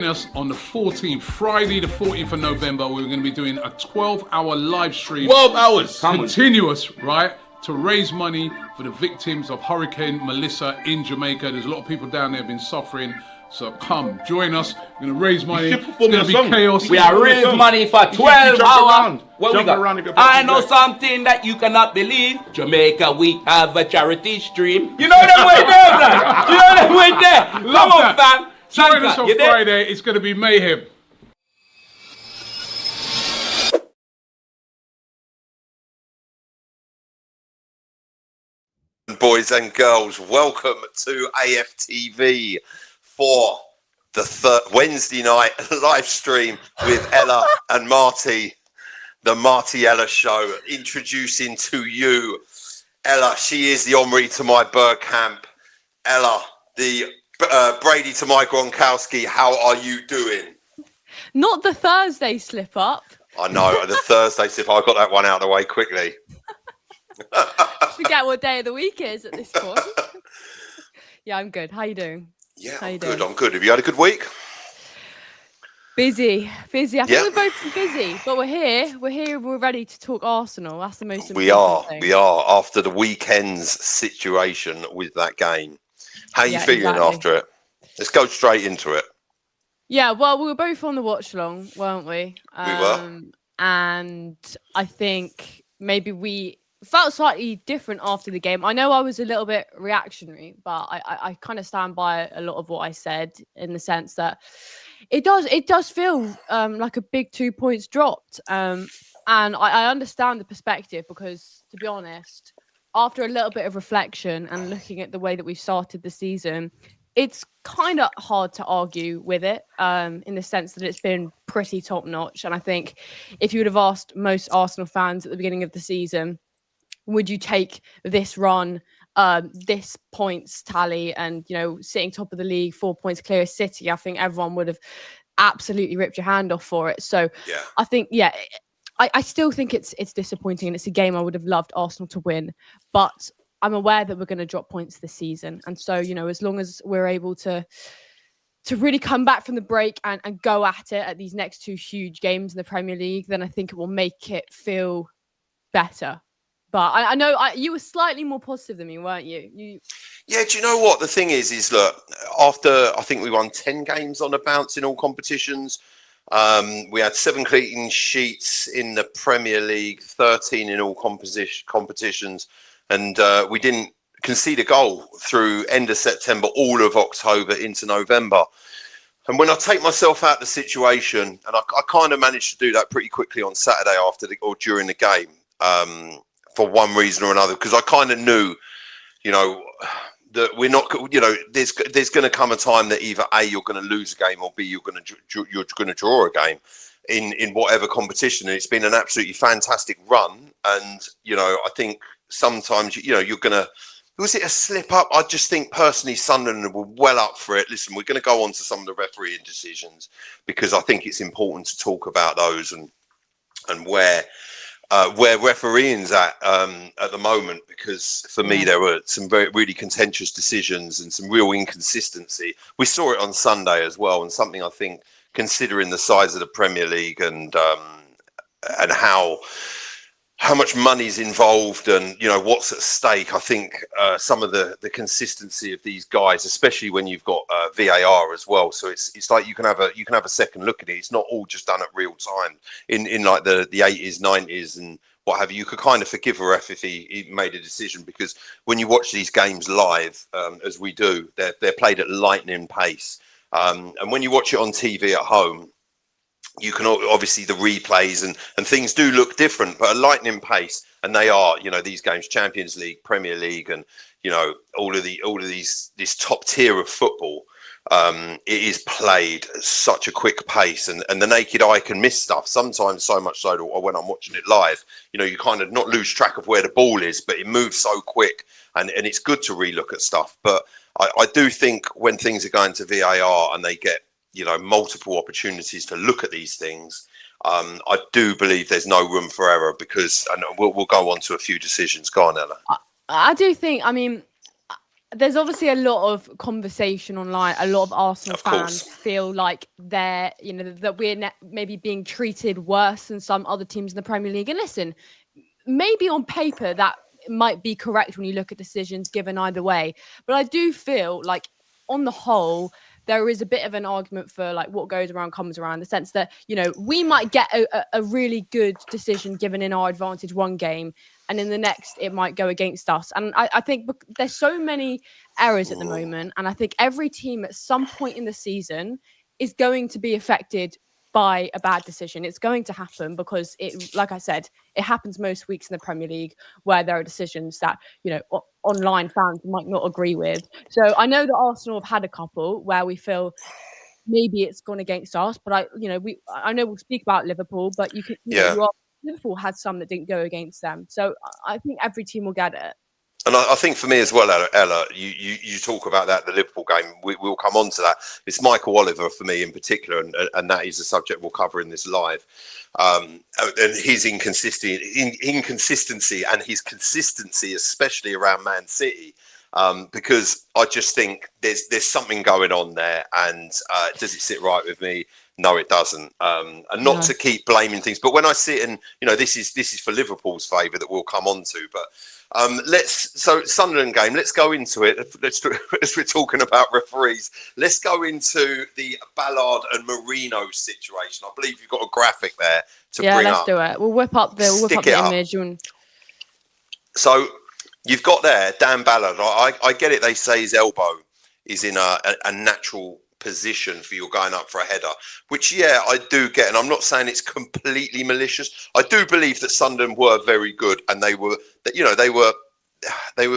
Us on the 14th, Friday the 14th of November, we're going to be doing a 12-hour live stream. 12 hours! Continuous, right? To raise money for the victims of Hurricane Melissa in Jamaica. There's a lot of people down there have been suffering. So come, join us. We're going to raise money. It's going to be chaos. We are raising money for 12 hours. What we got? I know something that you cannot believe. Jamaica, we have a charity stream. You know them way there, man. You know them way there. Come on, fam. Join us on Friday. It's going to be mayhem. Boys and girls, welcome to AFTV for the Wednesday night live stream with Ella and Marty, the Marty Ella Show. Introducing to you Ella. She is the Omri to my Bergkamp. Ella, the Brady to my Gronkowski. How are you doing? Not the Thursday slip up. I know, the Thursday slip. I got that one out of the way quickly. Forget what day of the week is at this point. Yeah, I'm good. How you doing? Yeah, I'm good. I'm good. Have you had a good week? Busy. I think we're both busy, but we're here. We're ready to talk Arsenal. That's the most important thing. We are. After the weekend's situation with that game. How are you feeling after it? Let's go straight into it. Yeah, well, we were both on the watch along, weren't we? We were. And I think maybe we felt slightly different after the game. I know I was a little bit reactionary, but I kind of stand by a lot of what I said in the sense that it does feel like a big 2 points dropped. And I understand the perspective because, to be honest, after a little bit of reflection and looking at the way that we've started the season, it's kind of hard to argue with it in the sense that it's been pretty top notch. And I think if you would have asked most Arsenal fans at the beginning of the season, would you take this run, this points tally and, sitting top of the league, 4 points clear of City, I think everyone would have absolutely ripped your hand off for it. So yeah. I think, I still think it's disappointing and it's a game I would have loved Arsenal to win, but I'm aware that we're going to drop points this season. And so, as long as we're able to really come back from the break and go at it at these next two huge games in the Premier League, then I think it will make it feel better. But I know you were slightly more positive than me, weren't you? Yeah, do you know what? The thing is look, after I think we won 10 games on a bounce in all competitions, we had 7 clean sheets in the Premier League, 13 in all competitions, and we didn't concede a goal through end of September, all of October into November. And when I take myself out of the situation, and I kind of managed to do that pretty quickly on Saturday or during the game, for one reason or another, because I kind of knew, that we're not, there's going to come a time that either A, you're going to lose a game, or B, you're going to draw a game in whatever competition. And it's been an absolutely fantastic run. And, I think sometimes, you're going to, was it a slip up? I just think personally Sunderland were well up for it. Listen, we're going to go on to some of the refereeing decisions because I think it's important to talk about those and where refereeing's at the moment, because for me there were some really contentious decisions and some real inconsistency. We saw it on Sunday as well, and something I think, considering the size of the Premier League and how much money's involved and what's at stake, I think some of the consistency of these guys, especially when you've got VAR as well, so it's like you can have a second look at it. It's not all just done at real time in like the 80s, 90s and what have you. You could kind of forgive a ref if he made a decision, because when you watch these games live, as we do, they're played at lightning pace, and when you watch it on TV at home, you can obviously the replays and things do look different, but at lightning pace, and they are, these games, Champions League, Premier League, and all of these this top tier of football, it is played at such a quick pace, and the naked eye can miss stuff sometimes, so much so that when I'm watching it live, you kind of not lose track of where the ball is, but it moves so quick, and it's good to relook at stuff. But I do think when things are going to VAR and they get multiple opportunities to look at these things, I do believe there's no room for error, because, and we'll go on to a few decisions. Go on, Ella. I do think, there's obviously a lot of conversation online. A lot of Arsenal fans feel like they're, that we're maybe being treated worse than some other teams in the Premier League. And listen, maybe on paper that might be correct when you look at decisions given either way. But I do feel like on the whole, there is a bit of an argument for like what goes around comes around, in the sense that, we might get a really good decision given in our advantage one game, and in the next it might go against us. And I think there's so many errors at the moment, and I think every team at some point in the season is going to be affected by a bad decision. It's going to happen because like I said, it happens most weeks in the Premier League where there are decisions that, online fans might not agree with. So I know that Arsenal have had a couple where we feel maybe it's gone against us, but I know we'll speak about Liverpool, but Liverpool had some that didn't go against them. So I think every team will get it. And I think for me as well, Ella, you talk about that, the Liverpool game, we'll come on to that. It's Michael Oliver for me in particular, and that is a subject we'll cover in this live. And his inconsistency and his consistency, especially around Man City, because I just think there's something going on there. And does it sit right with me? No, it doesn't. And not to keep blaming things, but when I sit and, this is for Liverpool's favour that we'll come on to, but Sunderland game, let's go into it. As we're talking about referees, let's go into the Ballard and Marino situation. I believe you've got a graphic there to bring up. Yeah, let's do it. We'll whip up the image. So you've got there Dan Ballard. I get it. They say his elbow is in a natural position for you going up for a header, which I do get, and I'm not saying it's completely malicious. I do believe that Sunderland were very good, and they were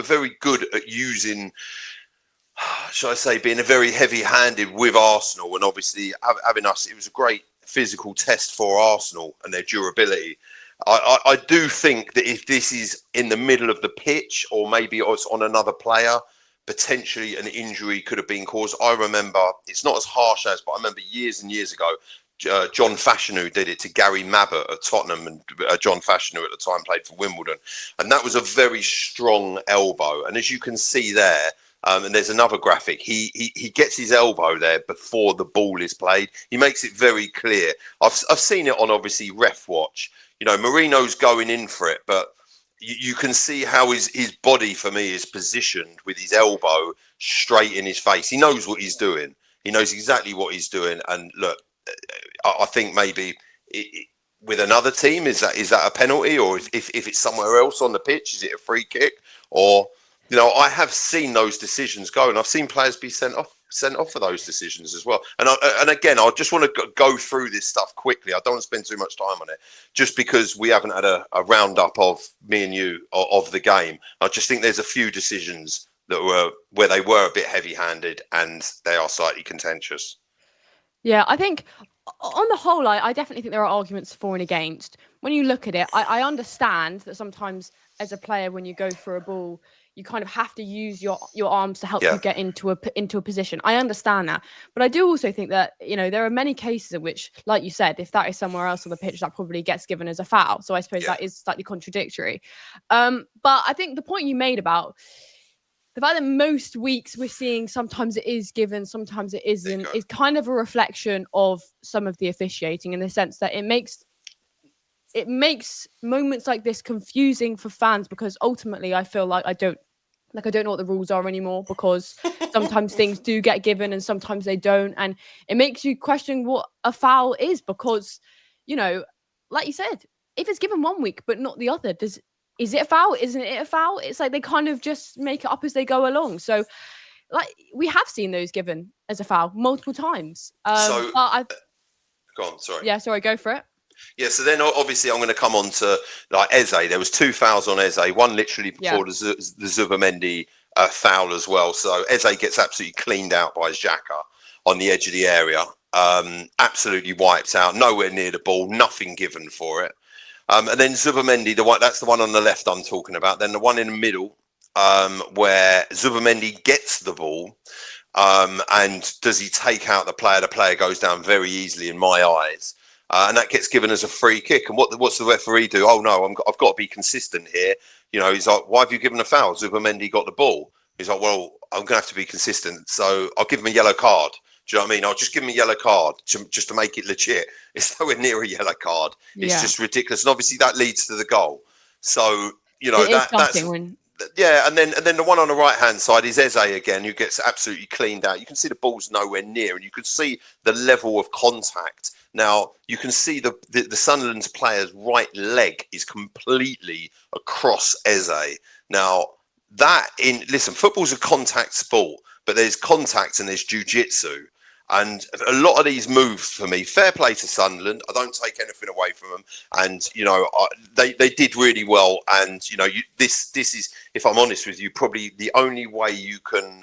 very good at using, shall I say, being a very heavy-handed with Arsenal, and obviously having us, it was a great physical test for Arsenal and their durability. I do think that if this is in the middle of the pitch, or maybe it's on another player, potentially an injury could have been caused. I remember, it's not as harsh as, but I remember years and years ago, John Fashanu did it to Gary Mabbott at Tottenham, and John Fashanu at the time played for Wimbledon. And that was a very strong elbow. And as you can see there, and there's another graphic, he gets his elbow there before the ball is played. He makes it very clear. I've seen it on, obviously, Ref Watch. Marino's going in for it, but you can see how his body, for me, is positioned with his elbow straight in his face. He knows what he's doing. He knows exactly what he's doing. And look, I think maybe with another team, is that a penalty? Or if it's somewhere else on the pitch, is it a free kick? Or, I have seen those decisions go, and I've seen players be sent off for those decisions as well. And again, I just want to go through this stuff quickly. I don't want to spend too much time on it, just because we haven't had a roundup of me and you of the game. I just think there's a few decisions that were where they were a bit heavy-handed, and they are slightly contentious. Yeah, I think on the whole, I definitely think there are arguments for and against. When you look at it, I understand that sometimes as a player, when you go for a ball, you kind of have to use your arms to help you get into a position. I understand that. But I do also think that, there are many cases in which, like you said, if that is somewhere else on the pitch, that probably gets given as a foul. So I suppose that is slightly contradictory. But I think the point you made about the fact that most weeks we're seeing sometimes it is given, sometimes it isn't, is kind of a reflection of some of the officiating, in the sense that it makes moments like this confusing for fans, because ultimately I feel like I don't know what the rules are anymore, because sometimes things do get given and sometimes they don't, and it makes you question what a foul is, because like you said, if it's given one week but not the other, is it a foul? Isn't it a foul? It's like they kind of just make it up as they go along. So like we have seen those given as a foul multiple times. Go on, sorry. Yeah, sorry, go for it. Yeah, so then obviously I'm going to come on to like Eze. There was 2 fouls on Eze, one literally before the Zubimendi foul as well. So Eze gets absolutely cleaned out by Xhaka on the edge of the area, absolutely wiped out, nowhere near the ball, nothing given for it. And then Zubimendi, that's the one on the left I'm talking about. Then the one in the middle, where Zubimendi gets the ball, and does he take out the player? The player goes down very easily in my eyes. And that gets given as a free kick. And what's the referee do? Oh no, I've got to be consistent here. He's like, why have you given a foul? Zubimendi got the ball. He's like, well, I'm going to have to be consistent, so I'll give him a yellow card. Do you know what I mean? I'll just give him a yellow card just to make it legit. It's nowhere near a yellow card. It's just ridiculous. And obviously that leads to the goal. So, you know, that's... Yeah, and then the one on the right-hand side is Eze again, who gets absolutely cleaned out. You can see the ball's nowhere near, and you can see the level of contact. Now, you can see the Sunderland's player's right leg is completely across Eze. Now, listen, football's a contact sport, but there's contact and there's jiu-jitsu. And a lot of these moves for me, fair play to Sunderland. I don't take anything away from them. And, you know, they did really well. And, you know, this is, if I'm honest with you, probably the only way you can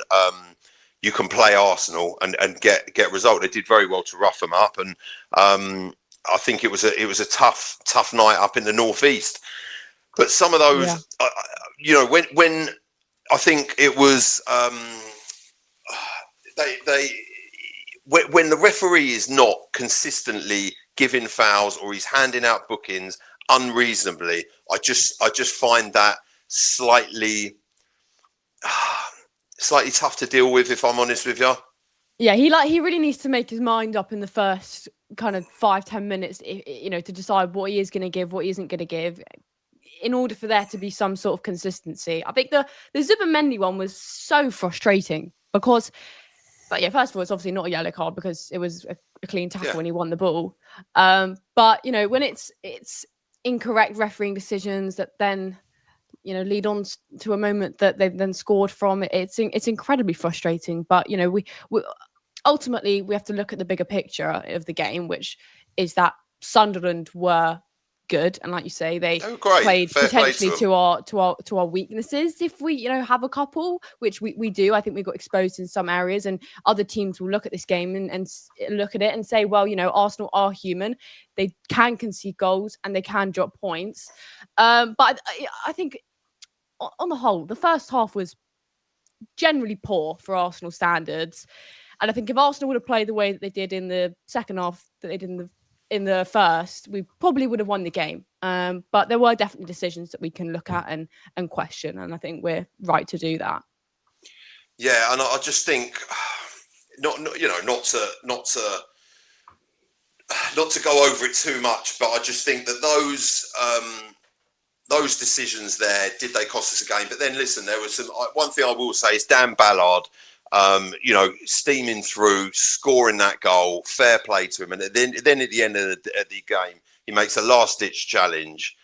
play Arsenal and get a result. They did very well to rough them up. And I think it was a tough night up in the northeast. But some of those, you know, when I think it was, when the referee is not consistently giving fouls or he's handing out bookings unreasonably, I just find that slightly tough to deal with, if I'm honest with you. Yeah, he really needs to make his mind up in the first kind of 5-10 minutes, you know, to decide what he is going to give, what he isn't going to give, in order for there to be some sort of consistency. I think the Zubimendi one was so frustrating because, but yeah, first of all, it's obviously not a yellow card because it was a clean tackle when he won the ball. But you know, when it's incorrect refereeing decisions that then, you know, lead on to a moment that they've then scored from, it's incredibly frustrating. But you know, we ultimately we have to look at the bigger picture of the game, which is that Sunderland were good, and like you say, they played potentially to our weaknesses. If we, you know, have a couple, which we do, I think we got exposed in some areas, and other teams will look at this game and look at it and say, well, you know, Arsenal are human, they can concede goals and they can drop points. But I think on the whole, the first half was generally poor for Arsenal standards, and I think if Arsenal would have played the way that they did in the second half that they did in the first, we probably would have won the game. But there were definitely decisions that we can look at and question, and I think we're right to do that. Yeah, and I just think not to go over it too much, but I just think that those decisions there, did they cost us a game? But then listen, there was one thing I will say is Dan Ballard, you know, steaming through, scoring that goal, fair play to him. And then at the end of the game, he makes a last-ditch challenge,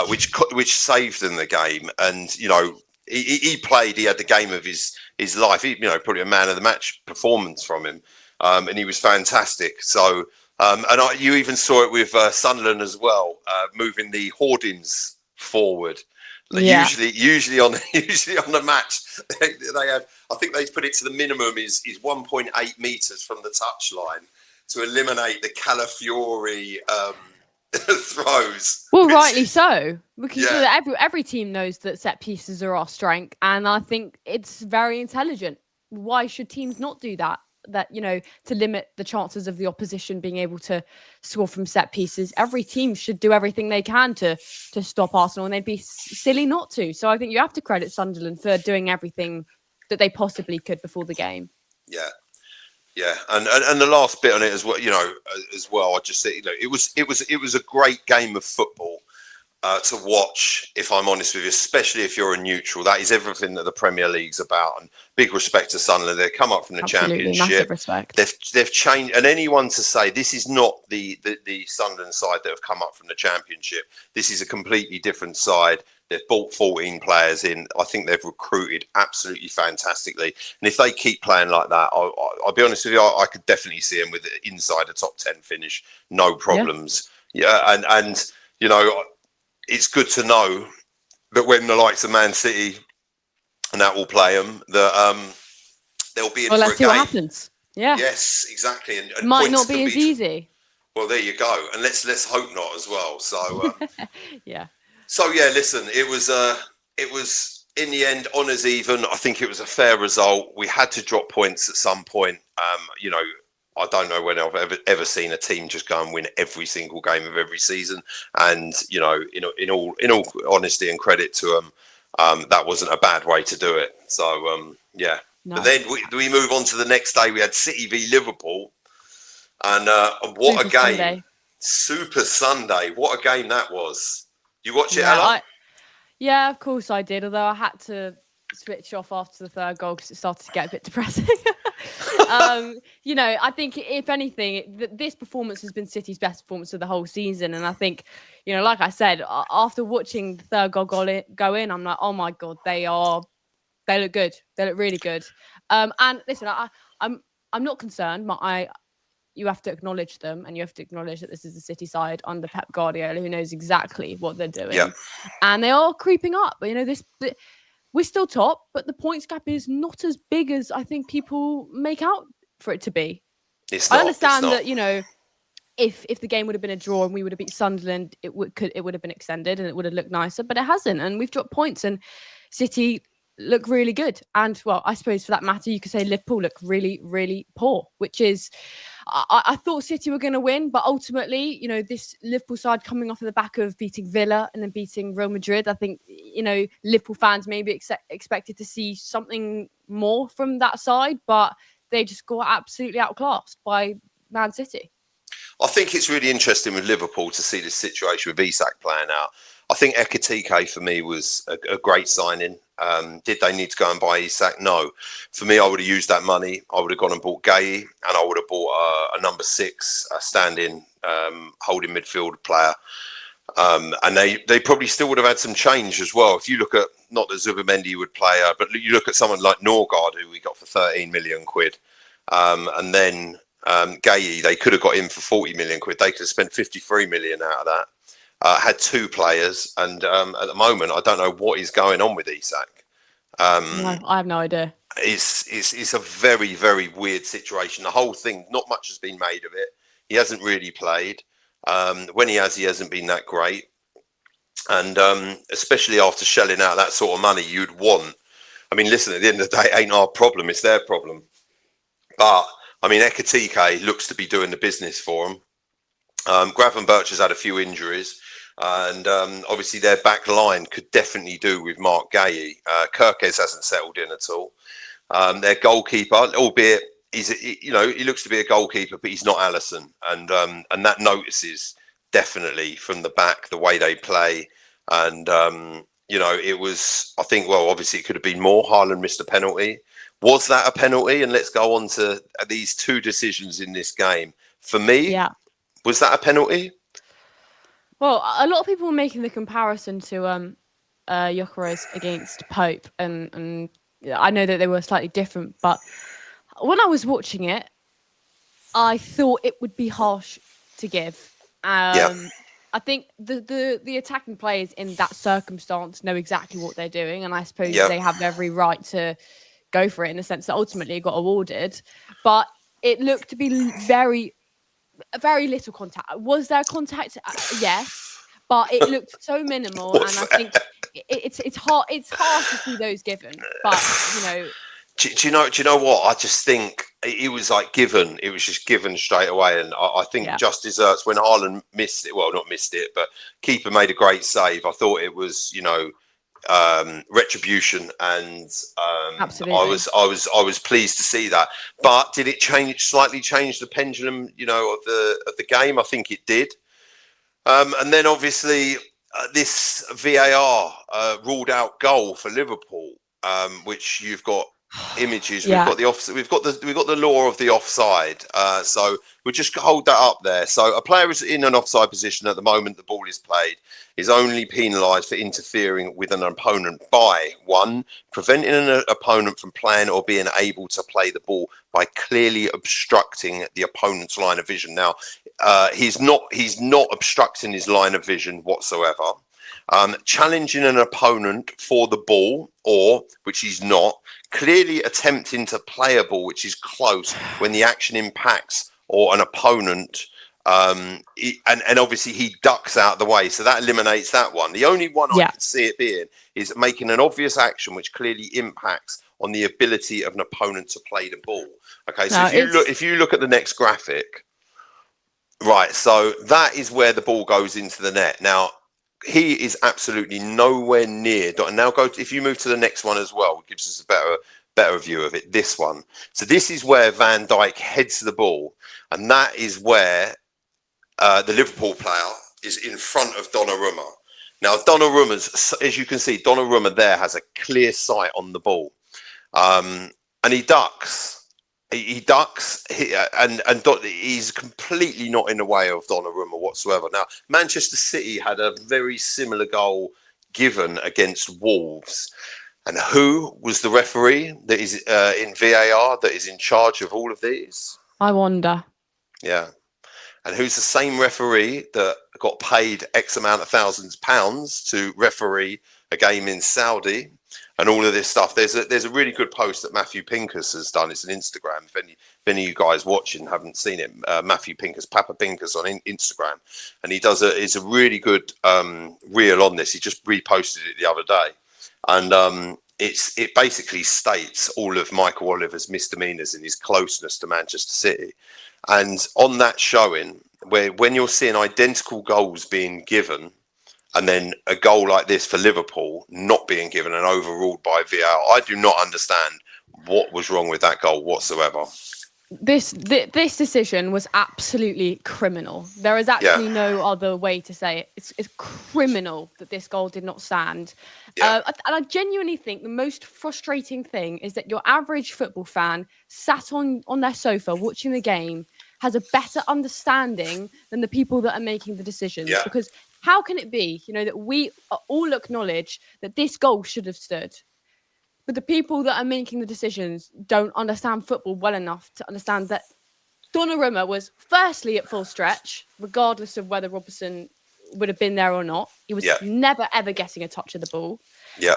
which saved them the game. And, you know, he had the game of his life. You know, probably a man of the match performance from him. And he was fantastic. So, you even saw it with Sunderland as well, moving the hoardings forward. Usually on the match, they have. I think they put it to the minimum is 1.8 meters from the touchline to eliminate the Calafiori throws. Well, rightly so, because every team knows that set pieces are our strength, and I think it's very intelligent. Why should teams not do that? That, you know, to limit the chances of the opposition being able to score from set pieces. Every team should do everything they can to stop Arsenal, and they'd be silly not to. So I think you have to credit Sunderland for doing everything that they possibly could before the game. Yeah, and the last bit on it as well, you know, I just think, you know, it was a great game of football to watch, if I'm honest with you, especially if you're a neutral. That is everything that the Premier League's about. And big respect to Sunderland. They've come up from the Championship. Massive respect. They've changed. And anyone to say this is not the Sunderland side that have come up from the Championship. This is a completely different side. They've bought 14 players in. I think they've recruited absolutely fantastically. And if they keep playing like that, I'll be honest with you, I could definitely see them with inside a top 10 finish. No problems. Yeah, and you know, it's good to know that when the likes of Man City and that will play them, that they'll be in for a game. Let's see what happens. Yeah. Yes, exactly. And might not be as easy. Well, there you go. And let's hope not as well. So yeah. So yeah, listen, it was in the end honours even. I think it was a fair result. We had to drop points at some point. You know, I don't know when I've ever seen a team just go and win every single game of every season. And you know, in all honesty and credit to them, that wasn't a bad way to do it. So, yeah. No. But then we move on to the next day. We had City v Liverpool. And what Super a game. Sunday. Super Sunday. What a game that was. You watch it, Yeah, Ella? yeah, of course I did. Although I had to switch off after the third goal because it started to get a bit depressing. You know, I think if anything, this performance has been City's best performance of the whole season. And I think, you know, like I said, after watching the third goal go in, I'm like, oh my God, they look good. They look really good. And listen, I'm not concerned. You have to acknowledge them, and you have to acknowledge that this is a City side under Pep Guardiola, who knows exactly what they're doing. Yeah. And they are creeping up. You know, we're still top, but the points gap is not as big as I think people make out for it to be. I understand that, you know, if the game would have been a draw and we would have beat Sunderland, it would have been extended and it would have looked nicer, but it hasn't. And we've dropped points, and City look really good. And, well, I suppose for that matter, you could say Liverpool look really, really poor, which is... I thought City were going to win, but ultimately, you know, this Liverpool side coming off of the back of beating Villa and then beating Real Madrid, I think, you know, Liverpool fans maybe expected to see something more from that side, but they just got absolutely outclassed by Man City. I think it's really interesting with Liverpool to see this situation with Isak playing out. I think Ekitike for me was a great signing. Did they need to go and buy Isak? No. For me, I would have used that money. I would have gone and bought Gay, and I would have bought a number 6, a stand-in holding midfield player. And they probably still would have had some change as well. If you look at, not that Zubimendi would play, but you look at someone like Norgard, who we got for 13 million quid. And then Gay, they could have got him for 40 million quid. They could have spent 53 million out of that. Had 2 players, and at the moment, I don't know what is going on with Isak. No, I have no idea. It's a very, very weird situation. The whole thing, not much has been made of it. He hasn't really played. When he hasn't been that great. And especially after shelling out that sort of money, you'd want. I mean, listen, at the end of the day, it ain't our problem. It's their problem. But, I mean, Ekitike looks to be doing the business for him. Gravenberch has had a few injuries, and obviously their back line could definitely do with Mark Gay. Kirkes hasn't settled in at all. Their goalkeeper, albeit he looks to be a goalkeeper, but he's not Alisson, and that notices definitely from the back the way they play. And it was, I think, well, obviously it could have been more. Haaland missed a penalty. Was that a penalty? And let's go on to these 2 decisions in this game. For me, was that a penalty? Well, a lot of people were making the comparison to Gyökeres against Pope, and I know that they were slightly different, but when I was watching it, I thought it would be harsh to give. I think the attacking players in that circumstance know exactly what they're doing, and I suppose they have every right to go for it in the sense that ultimately it got awarded. But it looked to be very little contact. Was there contact? Yes, but it looked so minimal, and I think it's hard to see those given. But do you know what? I just think it was like given. It was just given straight away, and I think just deserts when Haaland missed it. Well, not missed it, but keeper made a great save. I thought it was retribution, and absolutely. I was pleased to see that. But did it slightly change the pendulum, of the game? I think it did. And then obviously this VAR ruled out goal for Liverpool, which you've got images. We've got the law of the offside. So we'll just hold that up there. So a player is in an offside position at the moment the ball is played is only penalised for interfering with an opponent by 1, preventing an opponent from playing or being able to play the ball by clearly obstructing the opponent's line of vision. Now, he's not obstructing his line of vision whatsoever. Challenging an opponent for the ball, or, which he's not, clearly attempting to play a ball which is close when the action impacts or an opponent, and obviously he ducks out the way, so that eliminates that one. The only one I could see it being is making an obvious action which clearly impacts on the ability of an opponent to play the ball. Okay, so if you look at the next graphic, right, so that is where the ball goes into the net. Now, he is absolutely nowhere near. And now if you move to the next one as well, it gives us a better view of it. This one. So this is where Van Dijk heads the ball, and that is where the Liverpool player is in front of Donnarumma. Now, Donnarumma's, as you can see, Donnarumma there has a clear sight on the ball, and he ducks. He ducks, and he's completely not in the way of Donnarumma whatsoever. Now, Manchester City had a very similar goal given against Wolves. And who was the referee that is in VAR that is in charge of all of these? I wonder. Yeah. And who's the same referee that got paid X amount of £thousands to referee a game in Saudi and all of this stuff? There's a really good post that Matthew Pincus has done. It's an Instagram. If any of you guys watching haven't seen it, Matthew Pincus, Papa Pincus on Instagram, and it's a really good reel on this. He just reposted it the other day, and it basically states all of Michael Oliver's misdemeanors and his closeness to Manchester City. And on that showing, when you're seeing identical goals being given, and then a goal like this for Liverpool not being given and overruled by VAR, I do not understand what was wrong with that goal whatsoever. This decision was absolutely criminal. There is actually no other way to say it. It's criminal that this goal did not stand. And I genuinely think the most frustrating thing is that your average football fan sat on their sofa watching the game has a better understanding than the people that are making the decisions. Because how can it be, that we all acknowledge that this goal should have stood, but the people that are making the decisions don't understand football well enough to understand that Donnarumma was firstly at full stretch, regardless of whether Robertson would have been there or not. He was never, ever getting a touch of the ball.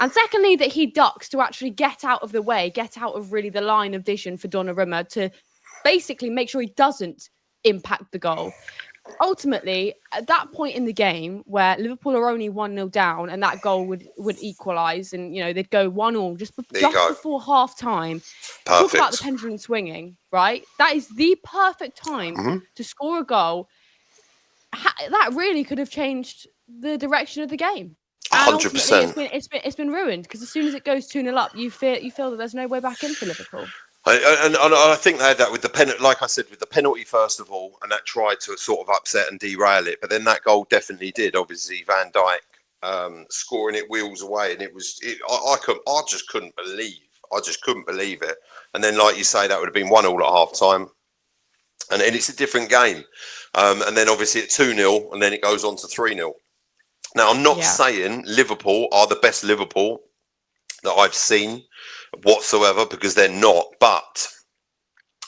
And secondly, that he ducks to actually get out of the way, get out of really the line of vision for Donnarumma to basically make sure he doesn't impact the goal. Ultimately, at that point in the game where Liverpool are only 1-0 down and that goal would equalise and, they'd go 1-1 just before half-time. Talk about the pendulum swinging, right? That is the perfect time to score a goal. That really could have changed the direction of the game. 100%. It's been ruined because as soon as it goes 2-0 up, you feel that there's no way back in for Liverpool. And I think they had that with the penalty, like I said, with the penalty first of all, and that tried to sort of upset and derail it. But then that goal definitely did. Obviously, Van Dijk scoring it wheels away, and I just couldn't believe it. And then, like you say, that would have been 1-1 at half time, and it's a different game. And then obviously at 2-0, and then it goes on to 3-0. Now, I'm not saying Liverpool are the best Liverpool that I've seen whatsoever, because they're not. But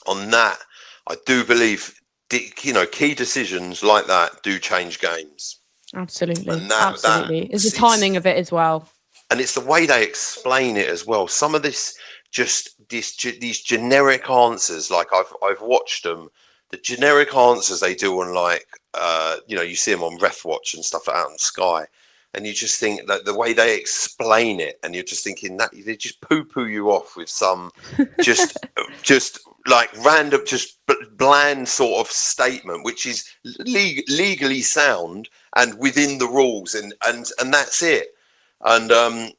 on that, I do believe, key decisions like that do change games. Absolutely. Absolutely. It's the timing of it as well. And it's the way they explain it as well. Some of these generic answers, like I've watched them, the generic answers they do on you see them on Ref Watch and stuff out on Sky. And you just think that the way they explain it, and you're just thinking that they just poo-poo you off with some just like random, just bland sort of statement, which is legally sound and within the rules, and that's it. And I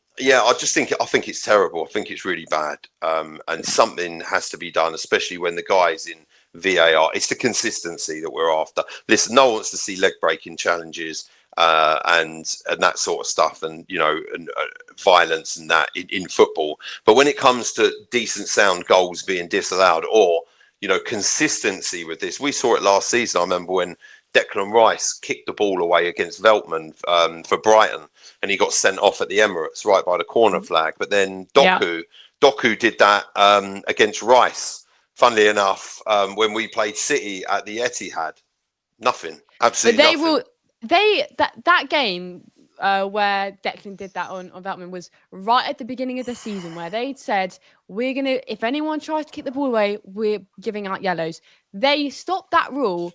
think it's terrible. I think it's really bad, and something has to be done, especially when the guy's in VAR. It's the consistency that we're after. Listen, no one wants to see leg-breaking challenges. And that sort of stuff, and violence and that in football. But when it comes to decent sound goals being disallowed, or consistency with this, we saw it last season. I remember when Declan Rice kicked the ball away against Veltman for Brighton, and he got sent off at the Emirates right by the corner flag. But then Doku did that against Rice. Funnily enough, when we played City at the Etihad, nothing, absolutely nothing. That game where Declan did that on Veltman was right at the beginning of the season, where they'd said, if anyone tries to kick the ball away, we're giving out yellows. They stopped that rule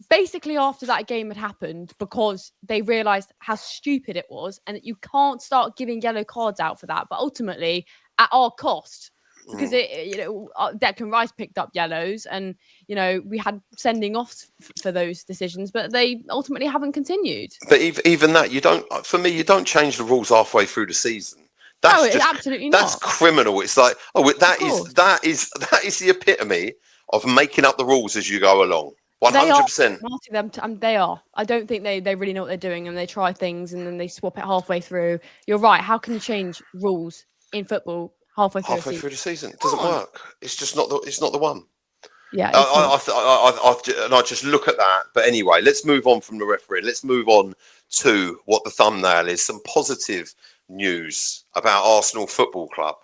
basically after that game had happened, because they realised how stupid it was and that you can't start giving yellow cards out for that. But ultimately, at our cost, because Declan Rice picked up yellows, and we had sending offs for those decisions, but they ultimately haven't continued. But even that, you don't change the rules halfway through the season. That's absolutely not. That's criminal. It's like, that is the epitome of making up the rules as you go along. 100%. Marty, they are. I don't think they really know what they're doing, and they try things and then they swap it halfway through. You're right. How can you change rules in football halfway through the season? It doesn't work. It's just not the one. Yeah. I just look at that. But anyway, let's move on from the referee. Let's move on to what the thumbnail is. Some positive news about Arsenal Football Club.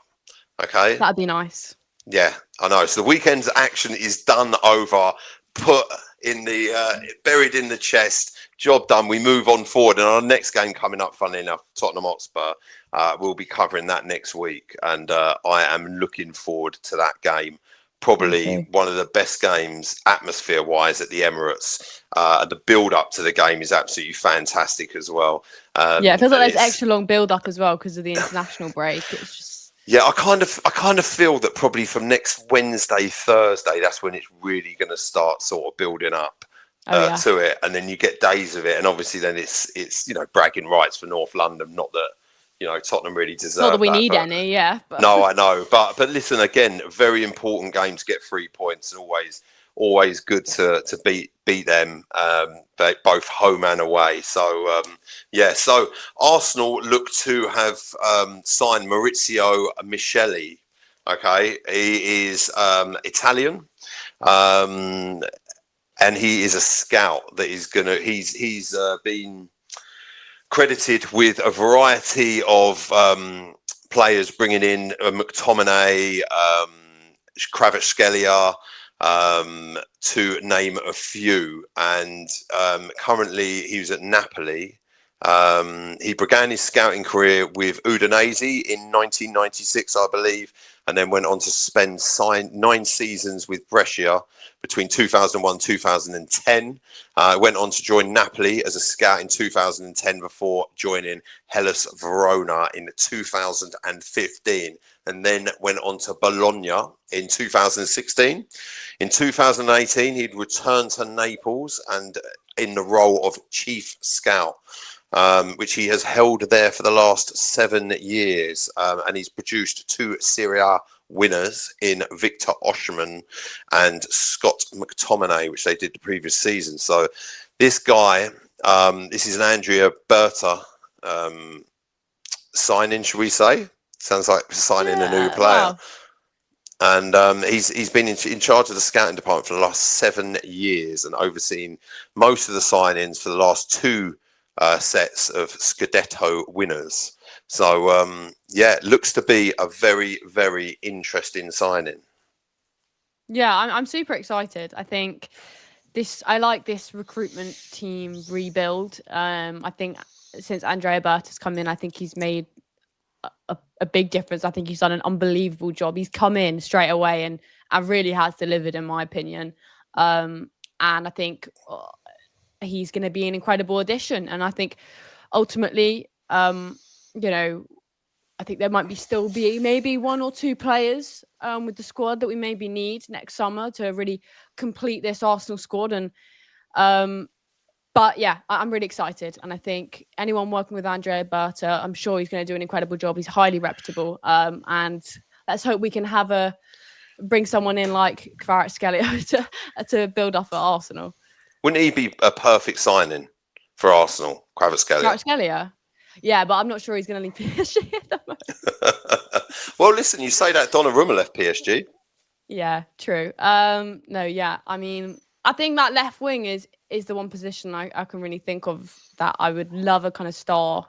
Okay. That'd be nice. Yeah, I know. So the weekend's action is done over. Put in the buried in the chest, job done. We move on forward, and our next game coming up, funnily enough, Tottenham Hotspur. We'll be covering that next week, and I am looking forward to that game. Probably one of the best games atmosphere-wise at the Emirates. The build-up to the game is absolutely fantastic as well. It feels like there's extra long build-up as well because of the international break. It's just. Yeah, I kind of feel that probably from next Wednesday, Thursday, that's when it's really going to start sort of building up to it, and then you get days of it, and obviously then it's bragging rights for North London. Not that Tottenham really deserve. Not that we need any, yeah. But. No, I know, but listen, again, very important game to get 3 points, and always good to beat them, both home and away. So so Arsenal look to have signed Maurizio Micheli. Okay, he is Italian, and he is a scout that is he's been credited with a variety of players, bringing in McTominay, Kvaratskhelia, to name a few, and currently he was at Napoli. He began his scouting career with Udinese in 1996, I believe, and then went on to spend 9 seasons with Brescia between 2001 and 2010. Went on to join Napoli as a scout in 2010 before joining Hellas Verona in 2015, and then went on to Bologna in 2016. In 2018, he'd returned to Naples and in the role of chief scout, which he has held there for the last 7 years, and he's produced 2 Serie A winners in Victor Osimhen and Scott McTominay, which they did the previous season. So this guy, this is an Andrea Berta signing, should we say? Sounds like signing a new player. Wow. And he's been in charge of the scouting department for the last 7 years and overseen most of the signings for the last 2 sets of Scudetto winners. So, looks to be a very, very interesting signing. Yeah, I'm super excited. I think I like this recruitment team rebuild. I think since Andrea Berta's come in, I think he's made a big difference. I think he's done an unbelievable job. He's come in straight away and really has delivered, in my opinion. And I think he's going to be an incredible addition. And I think ultimately, I think there might still be maybe 1 or 2 players with the squad that we maybe need next summer to really complete this Arsenal squad. And but yeah, I'm really excited. And I think anyone working with Andrea Berta, I'm sure he's going to do an incredible job. He's highly reputable. And let's hope we can bring someone in like Kvaratskhelia to build up at Arsenal. Wouldn't he be a perfect signing for Arsenal, Kvaratskhelia? Yeah, but I'm not sure he's going to leave PSG at the moment. Well, listen, you say that Donnarumma left PSG. Yeah, true. No, yeah. I mean, I think that left wing is the one position I can really think of that I would love a kind of star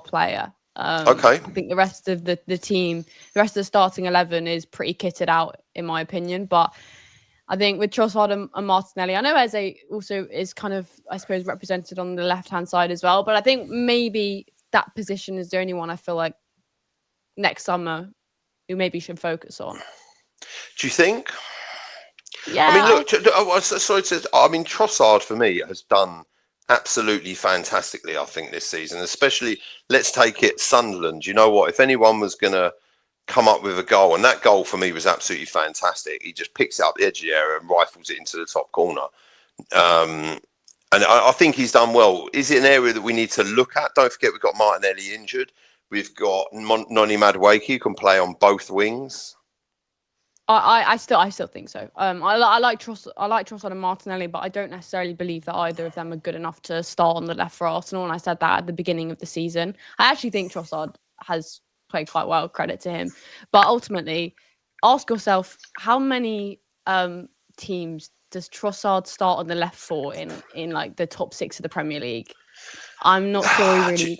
player. Okay. I think the rest of the team, the rest of the starting 11 is pretty kitted out, in my opinion. But I think with Trossard and Martinelli, I know Eze also is kind of, I suppose, represented on the left-hand side as well. But I think maybe that position is the only one I feel like next summer we maybe should focus on. Do you think? Yeah. I mean, look, Trossard for me has done absolutely fantastically, I think, this season. Especially, let's take it Sunderland. You know what? If anyone was going to come up with a goal, and that goal for me was absolutely fantastic. He just picks it up the edge of the area and rifles it into the top corner. And I think he's done well. Is it an area that we need to look at? Don't forget, we've got Martinelli injured. We've got Noni Madueke, who can play on both wings. I still think so. I like Trossard and Martinelli, but I don't necessarily believe that either of them are good enough to start on the left for Arsenal. And I said that at the beginning of the season. I actually think Trossard has played quite well. Credit to him. But ultimately, ask yourself, how many teams does Trossard start on the left for in like the top 6 of the Premier League? I'm not sure he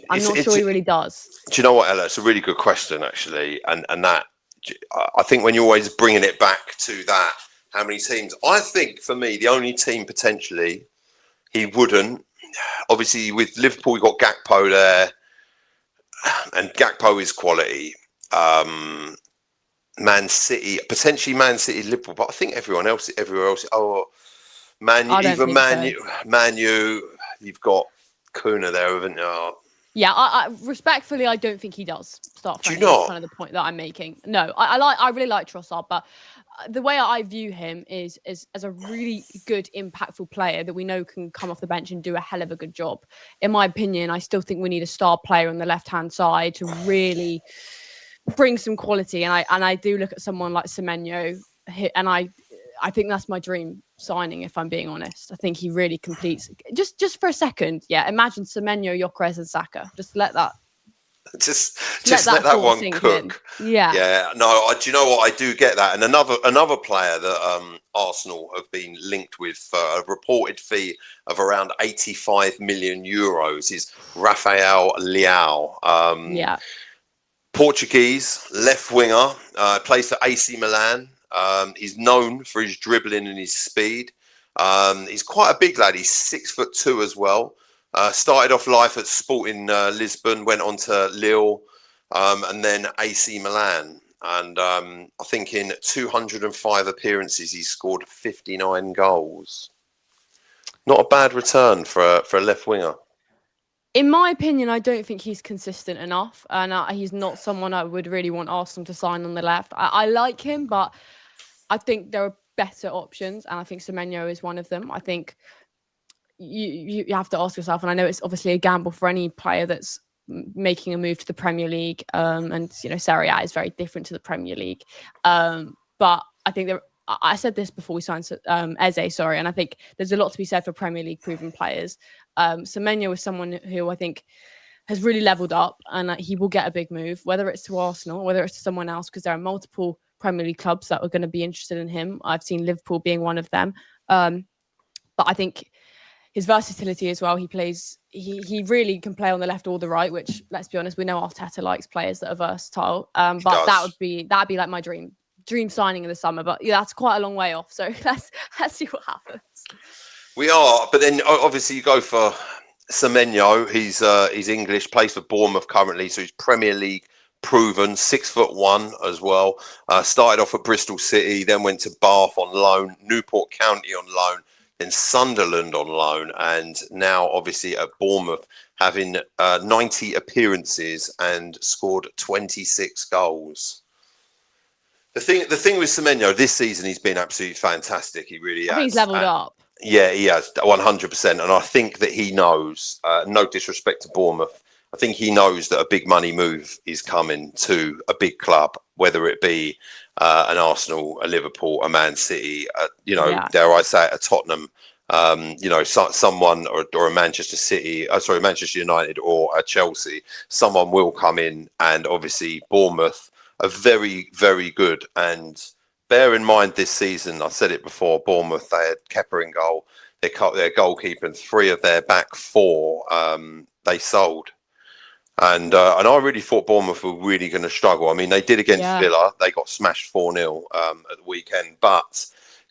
really does. Do you know what, Ella? It's a really good question, actually, and that. I think when you're always bringing it back to that, how many teams? I think for me, the only team potentially he wouldn't. Obviously, with Liverpool, we've got Gakpo there, and Gakpo is quality. Man City, potentially Man City, Liverpool, but I think everywhere else. Oh, Man U. You've got Kuna there, haven't you? Yeah, I respectfully, I don't think he does start. Do you not? Kind of the point that I'm making. No, I really like Trossard, but the way I view him is as a really good, impactful player that we know can come off the bench and do a hell of a good job. In my opinion, I still think we need a star player on the left-hand side to really bring some quality. And I do look at someone like Semenyo, and I think that's my dream signing, if I'm being honest. I think he really completes. Just for a second, yeah. Imagine Semenyo, Gyökeres, and Saka. Just let that one cook. In. Yeah. No, do you know what? I do get that. And another player that Arsenal have been linked with for a reported fee of around 85 million euros is Rafael Leao. Portuguese left winger, plays for AC Milan. He's known for his dribbling and his speed. He's quite a big lad. He's 6'2" as well. Started off life at Sporting Lisbon, went on to Lille, and then AC Milan. And I think in 205 appearances, he's scored 59 goals. Not a bad return for a left winger. In my opinion, I don't think he's consistent enough, and he's not someone I would really want Arsenal to sign on the left. I like him, but I think there are better options, and I think Semenyo is one of them. I think you have to ask yourself, and I know it's obviously a gamble for any player that's making a move to the Premier League, and Serie A is very different to the Premier League. But I think I said this before we signed Eze, sorry, and I think there's a lot to be said for Premier League proven players. Semenyo is someone who I think has really leveled up, and he will get a big move, whether it's to Arsenal, whether it's to someone else, because there are multiple Premier League clubs that are going to be interested in him. I've seen Liverpool being one of them. But I think his versatility as well, he really can play on the left or the right, which, let's be honest, we know Arteta likes players that are versatile. But that'd be like my dream signing in the summer. But yeah, that's quite a long way off. So let's see what happens. We are, but then obviously you go for Semenyo. He's English, plays for Bournemouth currently, so he's Premier League proven, 6'1" as well. Started off at Bristol City, then went to Bath on loan, Newport County on loan, then Sunderland on loan, and now obviously at Bournemouth, having 90 appearances and scored 26 goals. The thing with Semenyo this season, he's been absolutely fantastic. He really has. I think he's leveled up. Yeah, he has, 100%. And I think that he knows, no disrespect to Bournemouth, I think he knows that a big money move is coming to a big club, whether it be an Arsenal, a Liverpool, a Man City, dare I say it, a Tottenham, someone or a Manchester United or a Chelsea. Someone will come in, and obviously Bournemouth are very, very good. And bear in mind this season, I said it before, Bournemouth, they had Kepa in goal, they cut their goalkeeper, and 3 of their back 4 they sold. And I really thought Bournemouth were really going to struggle. I mean, they did against Villa. They got smashed 4-0 at the weekend. But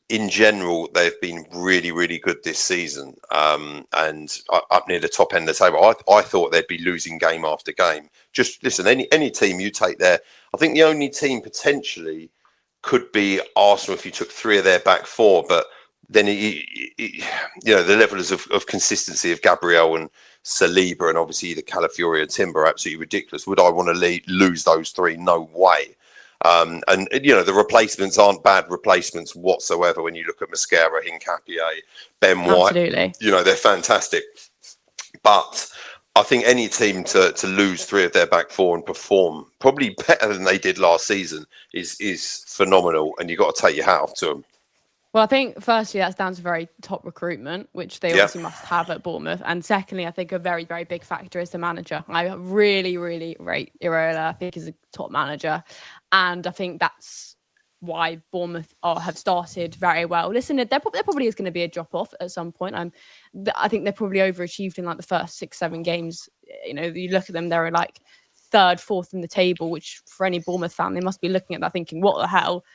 in general, they've been really, really good this season. And up near the top end of the table, I thought they'd be losing game after game. Just listen, any team you take there, I think the only team potentially could be Arsenal if you took 3 of their back 4. But then, the levels of consistency of Gabriel and Saliba and obviously the Calafiori and Timber are absolutely ridiculous. Would I want to lose those 3? No way. And the replacements aren't bad replacements whatsoever. When you look at Mascara, Hincapié, Ben White, Absolutely. they're fantastic. But I think any team to lose 3 of their back 4 and perform probably better than they did last season is phenomenal, and you've got to take your hat off to them. Well, I think firstly that's down to very top recruitment, which they obviously must have at Bournemouth. And secondly, I think a very, very big factor is the manager. I really, really rate Iraola. I think he's a top manager. And I think that's why Bournemouth have started very well. Listen, there probably is going to be a drop-off at some point. I think they're probably overachieved in like the first 6-7 games. You look at them, they're like 3rd, 4th in the table, which for any Bournemouth fan, they must be looking at that thinking, what the hell?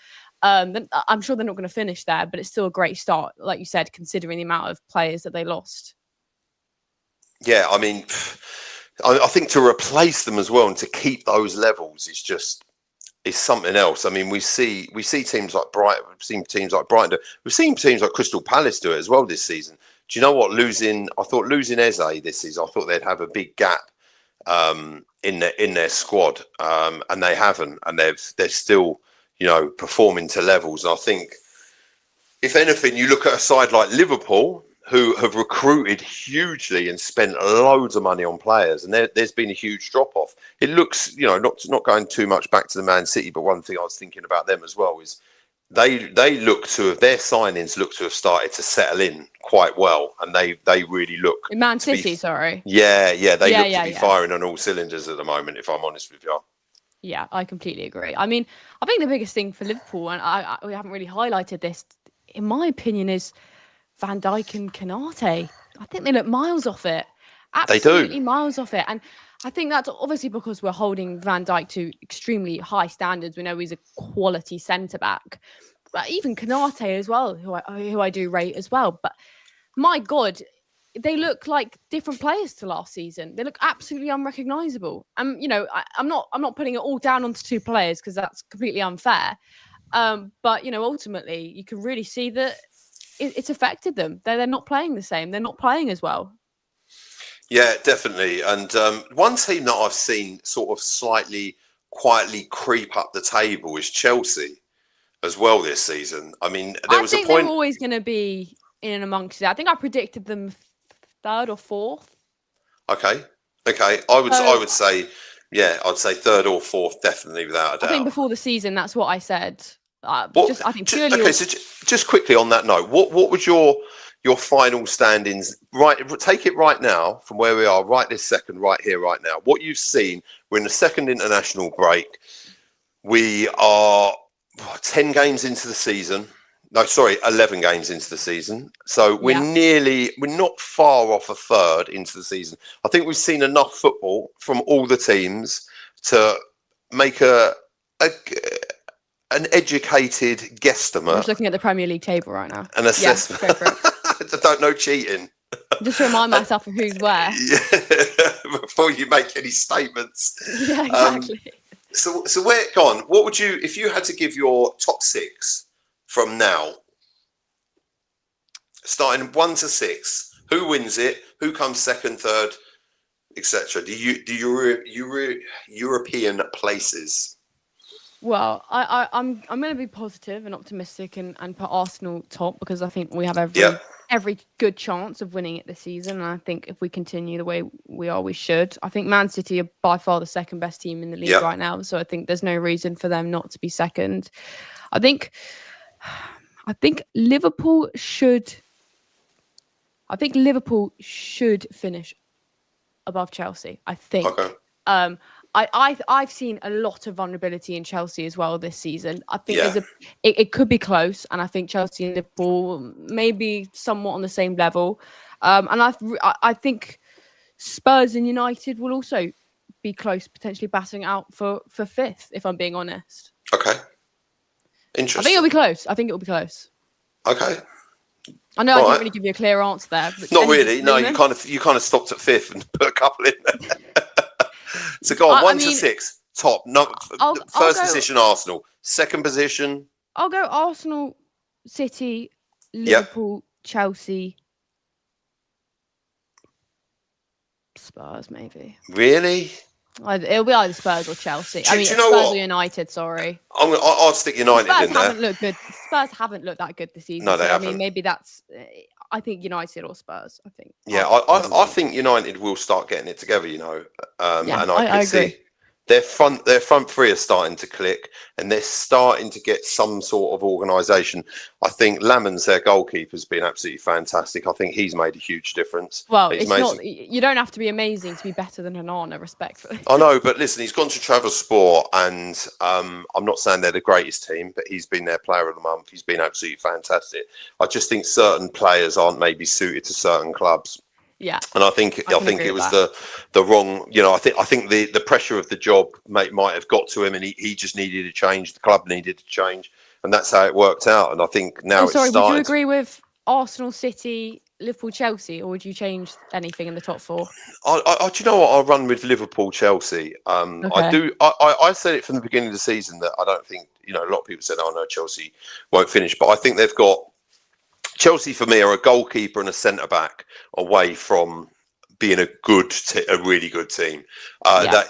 Then I'm sure they're not going to finish there, but it's still a great start, like you said, considering the amount of players that they lost. Yeah, I mean, I think to replace them as well and to keep those levels is something else. I mean, we see teams like Brighton, we've seen teams like Crystal Palace do it as well this season. Do you know what? I thought losing Eze this season, I thought they'd have a big gap in their squad, and they haven't, and they're still performing to levels. And I think, if anything, you look at a side like Liverpool, who have recruited hugely and spent loads of money on players, and there's been a huge drop-off. It looks, not going too much back to the Man City, but one thing I was thinking about them as well is their signings look to have started to settle in quite well, and they really look... In Man City, sorry. Yeah, they look to be firing on all cylinders at the moment, if I'm honest with you. Yeah, I completely agree. I mean, I think the biggest thing for Liverpool, and we haven't really highlighted this, in my opinion, is Van Dijk and Konate. I think they look miles off it. Absolutely miles off it. And I think that's obviously because we're holding Van Dijk to extremely high standards. We know he's a quality centre-back. But even Konate as well, who I do rate as well. But my God, they look like different players to last season. They look absolutely unrecognisable. I'm not putting it all down onto 2 players because that's completely unfair. But ultimately, you can really see that it's affected them. They're not playing the same. They're not playing as well. Yeah, definitely. And one team that I've seen sort of slightly quietly creep up the table is Chelsea as well this season. I mean, there was a point... they're always going to be in and amongst it. I think I predicted them 3rd or 4th. Okay. I would say, I'd say 3rd or 4th, definitely, without a doubt. I think before the season, that's what I said. Just quickly on that note, what was your final standings? Right, take it right now from where we are, right this second, right here, right now. What you've seen, we're in the 2nd international break. We are 10 games into the season. No, sorry, 11 games into the season. So we're not far off a 3rd into the season. I think we've seen enough football from all the teams to make an educated guesstimate. I'm just looking at the Premier League table right now. An assessment. Yeah, go for it. I don't know cheating. Just to remind myself of who's where. Yeah, before you make any statements. Yeah, exactly. So what would you, if you had to give your top 6 from now, starting 1 to 6, who wins it? Who comes 2nd, 3rd, etc.? The European places. Well, I'm going to be positive and optimistic and put Arsenal top because I think we have every good chance of winning it this season. And I think if we continue the way we are, we should. I think Man City are by far the 2nd best team in the league right now. So I think there's no reason for them not to be 2nd. I think Liverpool should finish above Chelsea. I think. Okay. I've seen a lot of vulnerability in Chelsea as well this season. I think it could be close, and I think Chelsea and Liverpool maybe somewhat on the same level. And I think Spurs and United will also be close, potentially battling out for 5th, if I'm being honest. Okay. Interesting. I think it'll be close. Okay. I know I didn't really give you a clear answer there. But not really. No, you kind of stopped at 5th and put a couple in there. So go on, 1 to 6, top. First position, Arsenal. 2nd position? I'll go Arsenal, City, Liverpool, Chelsea, Spurs, maybe. Really? It'll be either Spurs or Chelsea. Do you know Spurs what? or United. Sorry. I'll stick United Spurs in there. haven't looked good. Spurs haven't looked that good this season. No, they haven't. I mean, maybe that's. I think United or Spurs. I think. Yeah, I think United will start getting it together. You know, and I agree. see their front three are starting to click, and they're starting to get some sort of organisation. I think Lammon's, their goalkeeper, has been absolutely fantastic. I think he's made a huge difference. Well, it's not. You don't have to be amazing to be better than Onana, respectfully. I know, but listen, he's gone to Trabzonspor, and I'm not saying they're the greatest team, but he's been their player of the month. He's been absolutely fantastic. I just think certain players aren't maybe suited to certain clubs. Yeah, and I think it was the wrong. You know, I think the pressure of the job might have got to him, and he just needed to change. The club needed to change, and that's how it worked out. And I think now it's started. Would you agree with Arsenal, City, Liverpool, Chelsea, or would you change anything in the top four? Do you know what? I'll run with Liverpool, Chelsea. Okay. I do. I said it from the beginning of the season that I don't think, a lot of people said, "Oh no, Chelsea won't finish," but I think they've got. Chelsea for me are a goalkeeper and a centre back away from being a really good team.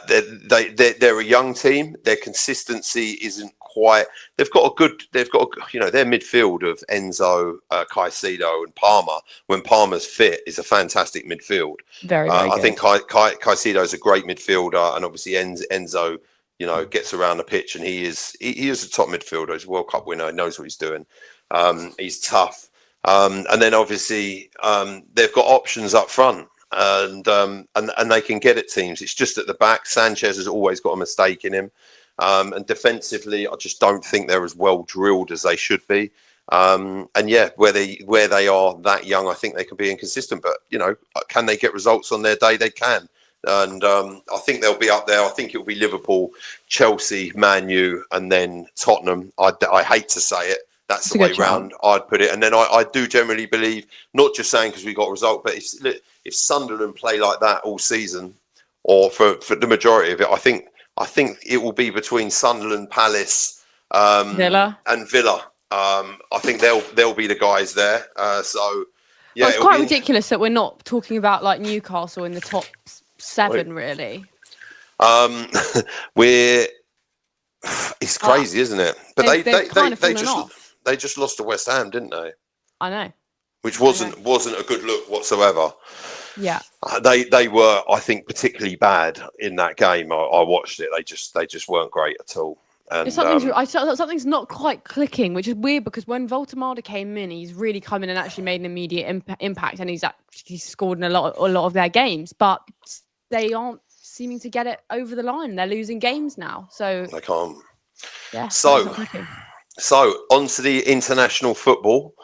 They're a young team. Their consistency isn't quite. They've got their midfield of Enzo, Caicedo, and Palmer. When Palmer's fit, is a fantastic midfield. Very good. I think Caicedo is a great midfielder, and obviously Enzo, gets around the pitch, and he is a top midfielder. He's a World Cup winner. He knows what he's doing. He's tough. And then obviously they've got options up front, and they can get at teams. It's just at the back. Sanchez has always got a mistake in him, and defensively, I just don't think they're as well drilled as they should be. And where they are that young, I think they can be inconsistent. But can they get results on their day? They can, and I think they'll be up there. I think it'll be Liverpool, Chelsea, Man U, and then Tottenham. I hate to say it. That's the way round I'd put it. And then I do generally believe, not just saying because we got a result, but if Sunderland play like that all season, or for the majority of it, I think it will be between Sunderland, Palace, Villa. and Villa. I think they'll be the guys there. It's quite ridiculous that we're not talking about like Newcastle in the top 7, really. It's crazy, isn't it? But they just lost to West Ham, didn't they? I know. Which wasn't a good look whatsoever. Yeah. They were, I think, particularly bad in that game. I watched it. They just weren't great at all. And something's not quite clicking, which is weird because when Voltemada came in, he's really come in and actually made an immediate impact, and he's scored in a lot of their games, but they aren't seeming to get it over the line. They're losing games now, so they can't. Yeah. So on to the international football,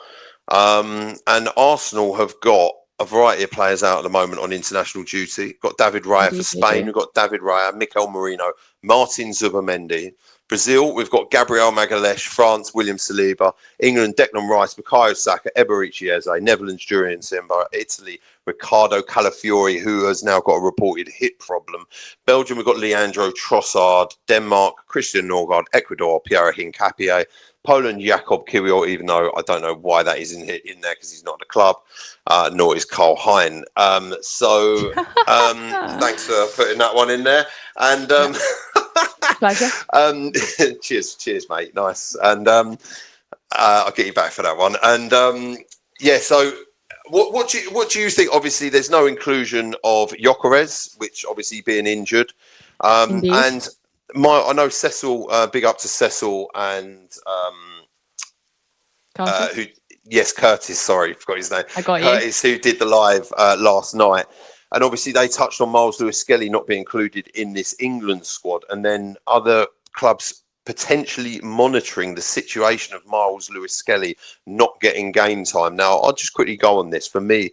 and Arsenal have got a variety of players out at the moment on international duty. Got David Raya for Spain. We've got David Raya, Mikel Merino, Martin Zubamendi. Brazil, we've got Gabriel Magalhaes. France, William Saliba. England, Declan Rice, Bukayo Saka, Eberechi Eze. Netherlands, Jurriën Timber. Italy, Riccardo Calafiori, who has now got a reported hip problem. Belgium, we've got Leandro Trossard. Denmark, Christian Norgard. Ecuador, Pierre Hincapie. Poland, Jakob Kiwior, even though I don't know why that isn't in there because he's not at the club, nor is Karl Hein. Thanks for putting that one in there. And pleasure. Cheers, mate. Nice. And I'll get you back for that one. And so what do you think? Obviously, there's no inclusion of Gyökeres, which obviously being injured, and I know Cecil. Big up to Cecil and Curtis. Sorry, forgot his name. I got Curtis, who did the live last night. And obviously they touched on Miles Lewis-Skelly not being included in this England squad, and then other clubs potentially monitoring the situation of Miles Lewis-Skelly not getting game time. Now, I'll just quickly go on this. For me,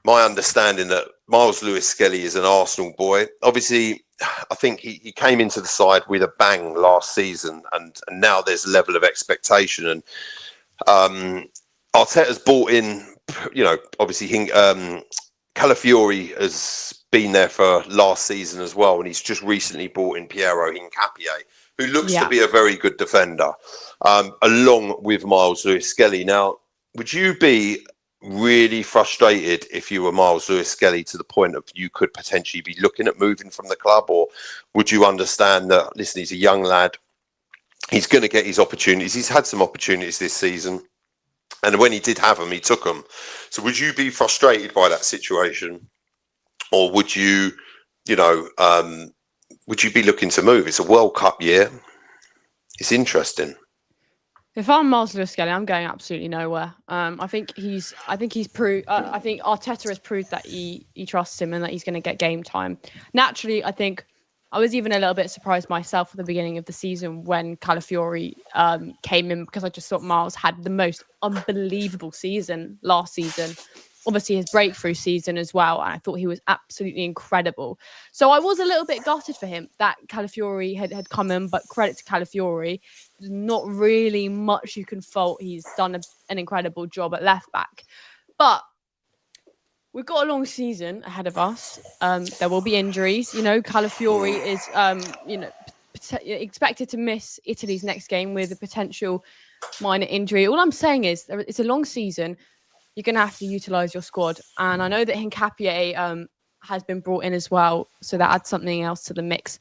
my understanding that Miles Lewis-Skelly is an Arsenal boy. Obviously, I think he came into the side with a bang last season, and now there's a level of expectation. And Arteta's brought in, obviously Calafiori has been there for last season as well, and he's just recently brought in Piero Hincapie, who looks to be a very good defender, along with Miles Lewis-Skelly. Now, would you be really frustrated if you were Miles Lewis-Skelly to the point of you could potentially be looking at moving from the club, or would you understand that, listen, he's a young lad, he's going to get his opportunities, he's had some opportunities this season, and when he did have them, he took them. So would you be frustrated by that situation, or would you, would you be looking to move? It's a World Cup year. It's interesting. If I'm Miles Lewis-Skelly, I'm going absolutely nowhere. I think Arteta has proved that he trusts him and that he's going to get game time. Naturally, I think I was even a little bit surprised myself at the beginning of the season when Calafiori came in, because I just thought Miles had the most unbelievable season last season. Obviously his breakthrough season as well, and I thought he was absolutely incredible. So I was a little bit gutted for him that Calafiori had come in, but credit to Calafiori, there's not really much you can fault. He's done an incredible job at left back. But we've got a long season ahead of us. There will be injuries. Calafiori is expected to miss Italy's next game with a potential minor injury. All I'm saying is it's a long season. You're going to have to utilise your squad. And I know that Hincapié has been brought in as well, so that adds something else to the mix.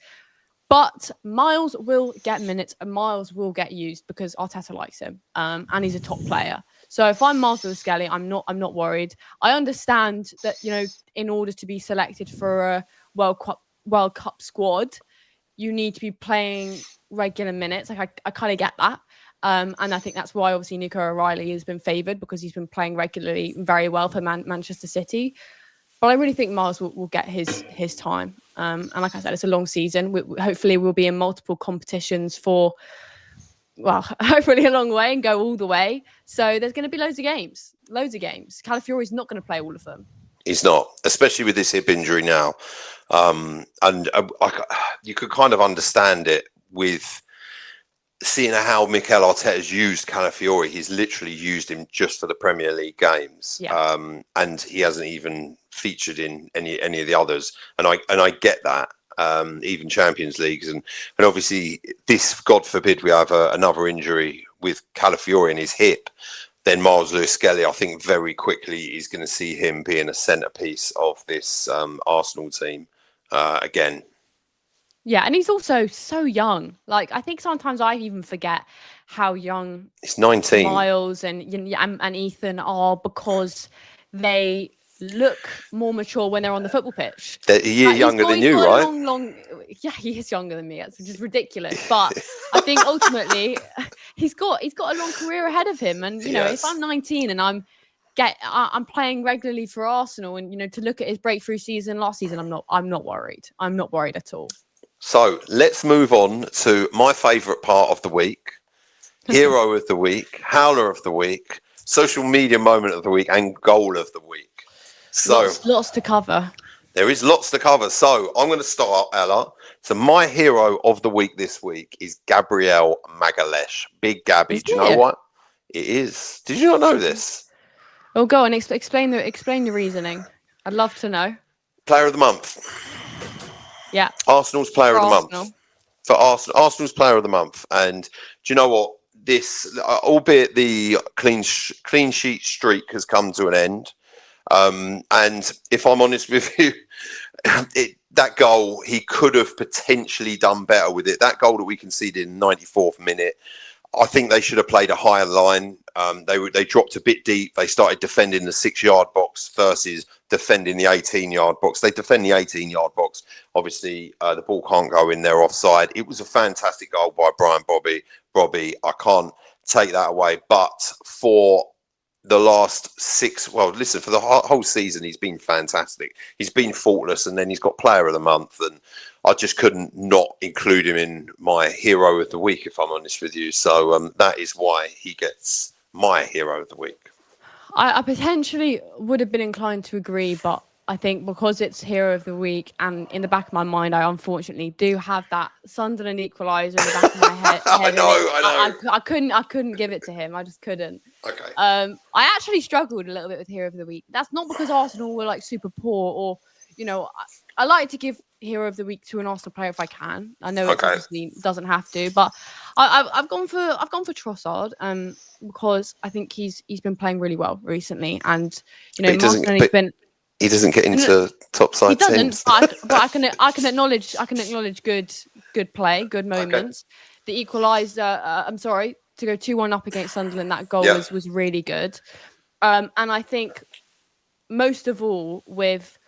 But Miles will get minutes and Miles will get used because Arteta likes him, and he's a top player. So if I'm Miles Lewis-Skelly, I'm not worried. I understand that, in order to be selected for a World Cup squad, you need to be playing regular minutes. I kind of get that. And I think that's why obviously Nico O'Reilly has been favoured, because he's been playing regularly very well for Manchester City. But I really think Miles will get his time. And like I said, it's a long season. Hopefully we'll be in multiple competitions for, hopefully a long way and go all the way. So there's going to be loads of games. Calafiori's not going to play all of them. He's not, especially with this hip injury now. You could kind of understand it with seeing how Mikel Arteta has used Calafiori. He's literally used him just for the Premier League games, and he hasn't even featured in any of the others. And I get that, even Champions Leagues, and obviously this, God forbid, we have another injury with Calafiori in his hip. Then Miles Lewis-Skelly, I think, very quickly is going to see him being a centrepiece of this Arsenal team again. Yeah, and he's also so young. Like, I think sometimes I even forget how young it's 19. Miles and Ethan are, because they look more mature when they're on the football pitch. They're a year younger than you, right? Yeah, he is younger than me. It's just ridiculous. But I think ultimately he's got a long career ahead of him. And if I'm 19 and I'm playing regularly for Arsenal, and to look at his breakthrough season last season, I'm not worried. I'm not worried at all. So let's move on to my favourite part of the week, hero of the week, howler of the week, social media moment of the week, and goal of the week. So lots to cover. There is lots to cover. So I'm going to start, Ella. So my hero of the week this week is Gabriel Magalhaes. Big Gabby. Do you know what? It is. Did you not know this? Oh, go on. Explain the reasoning. I'd love to know. Player of the month. Yeah. Arsenal's player of the month. For Arsenal's player of the month. And do you know what? This, albeit the clean sheet streak has come to an end. And if I'm honest with you, that goal, he could have potentially done better with it. That goal that we conceded in the 94th minute, I think they should have played a higher line. They dropped a bit deep. They started defending the 6-yard box versus defending the 18-yard box. They defend the 18-yard box. Obviously, the ball can't go in there offside. It was a fantastic goal by Brian Bobby. I can't take that away. But for the last for the whole season, he's been fantastic. He's been faultless, and then he's got player of the month, and I just couldn't not include him in my hero of the week, if I'm honest with you. So that is why he gets my hero of the week. I potentially would have been inclined to agree, but I think because it's hero of the week, and in the back of my mind, I unfortunately do have that Sunderland equaliser in the back of my head. I know. I couldn't give it to him. I just couldn't. Okay. I actually struggled a little bit with hero of the week. That's not because Arsenal were like super poor or I like to give hero of the week to an Arsenal player if I can. I know it obviously doesn't have to, but I've gone for Trossard because I think he's been playing really well recently, and Martinelli's been. He doesn't get into top side teams. He doesn't, but I can acknowledge good play, good moments. The equaliser. I'm sorry to go 2-1 up against Sunderland. That goal was really good, and I think most of all with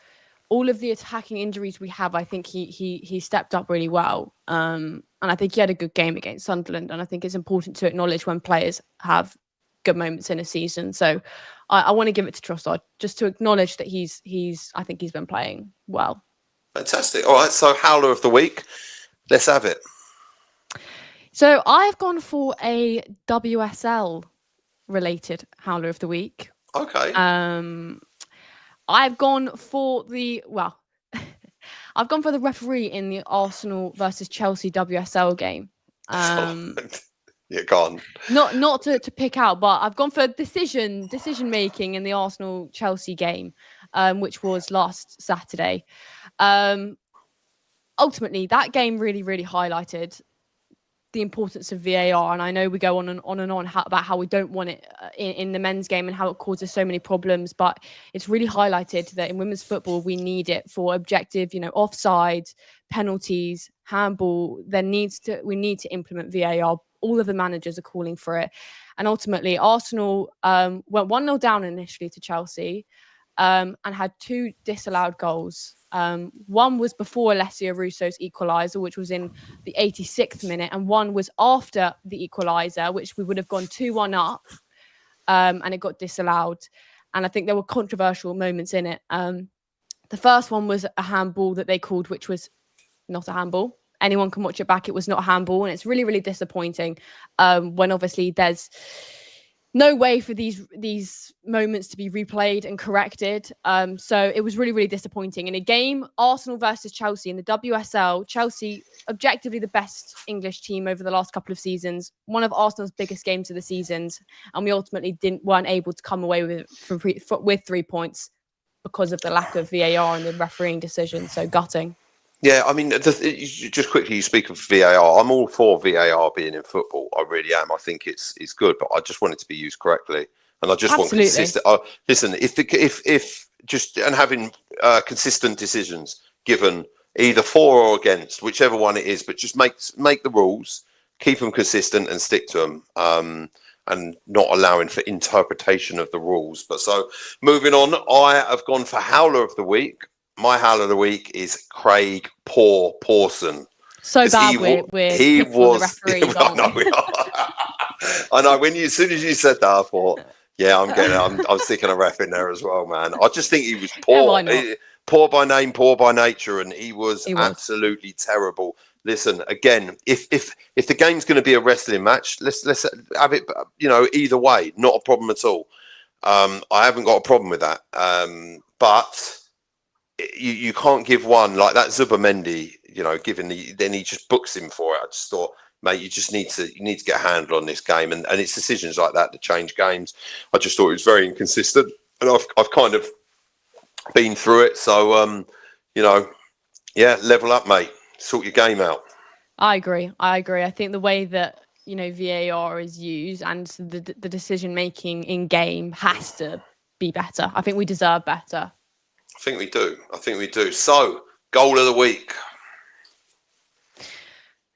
all of the attacking injuries we have, I think he stepped up really well. And I think he had a good game against Sunderland. And I think it's important to acknowledge when players have good moments in a season. So I want to give it to Trossard just to acknowledge that I think he's been playing well. Fantastic. All right. So howler of the week. Let's have it. So I've gone for a WSL related howler of the week. Okay. I've gone for the referee in the Arsenal versus Chelsea WSL game. Yeah, go on. Not to pick out, but I've gone for decision making in the Arsenal Chelsea game, which was last Saturday. Ultimately, that game really, really highlighted the importance of VAR, and I know we go on and on about how we don't want it in the men's game and how it causes so many problems, but it's really highlighted that in women's football we need it for objective, offside, penalties, handball. We need to implement VAR. All of the managers are calling for it, and ultimately Arsenal went 1-0 down initially to Chelsea, and had 2 disallowed goals. One was before Alessia Russo's equaliser, which was in the 86th minute, and one was after the equaliser, which we would have gone 2-1 up, and it got disallowed. And I think there were controversial moments in it. The first one was a handball that they called, which was not a handball. Anyone can watch it back. It was not a handball, and it's really, really disappointing when obviously there's no way for these moments to be replayed and corrected. So it was really, really disappointing. In a game, Arsenal versus Chelsea in the WSL, Chelsea, objectively the best English team over the last couple of seasons, one of Arsenal's biggest games of the seasons, and we ultimately weren't able to come away with 3 points because of the lack of VAR and the refereeing decision. So gutting. Yeah, I mean, just quickly, you speak of VAR. I'm all for VAR being in football. I really am. I think it's good, but I just want it to be used correctly, and I just want consistent. Listen, if just and having consistent decisions given either for or against, whichever one it is, but just make the rules, keep them consistent, and stick to them, and not allowing for interpretation of the rules. But so moving on, I have gone for howler of the week. My howler of the week is Craig Pawson. So bad we're he was the referees, I know. As soon as you said that, I thought, yeah, I'm sticking a ref in there as well, man. I just think he was poor. Yeah, poor by name, poor by nature, and he was absolutely terrible. Listen, again, if the game's going to be a wrestling match, let's have it, either way, not a problem at all. I haven't got a problem with that. But you can't give one like that Zubamendi, then he just books him for it. I just thought, mate, you need to get a handle on this game, and it's decisions like that that change games. I just thought it was very inconsistent, and I've kind of been through it. So level up, mate. Sort your game out. I agree. I think the way that VAR is used and the decision making in game has to be better. I think we deserve better. I think we do. So, goal of the week.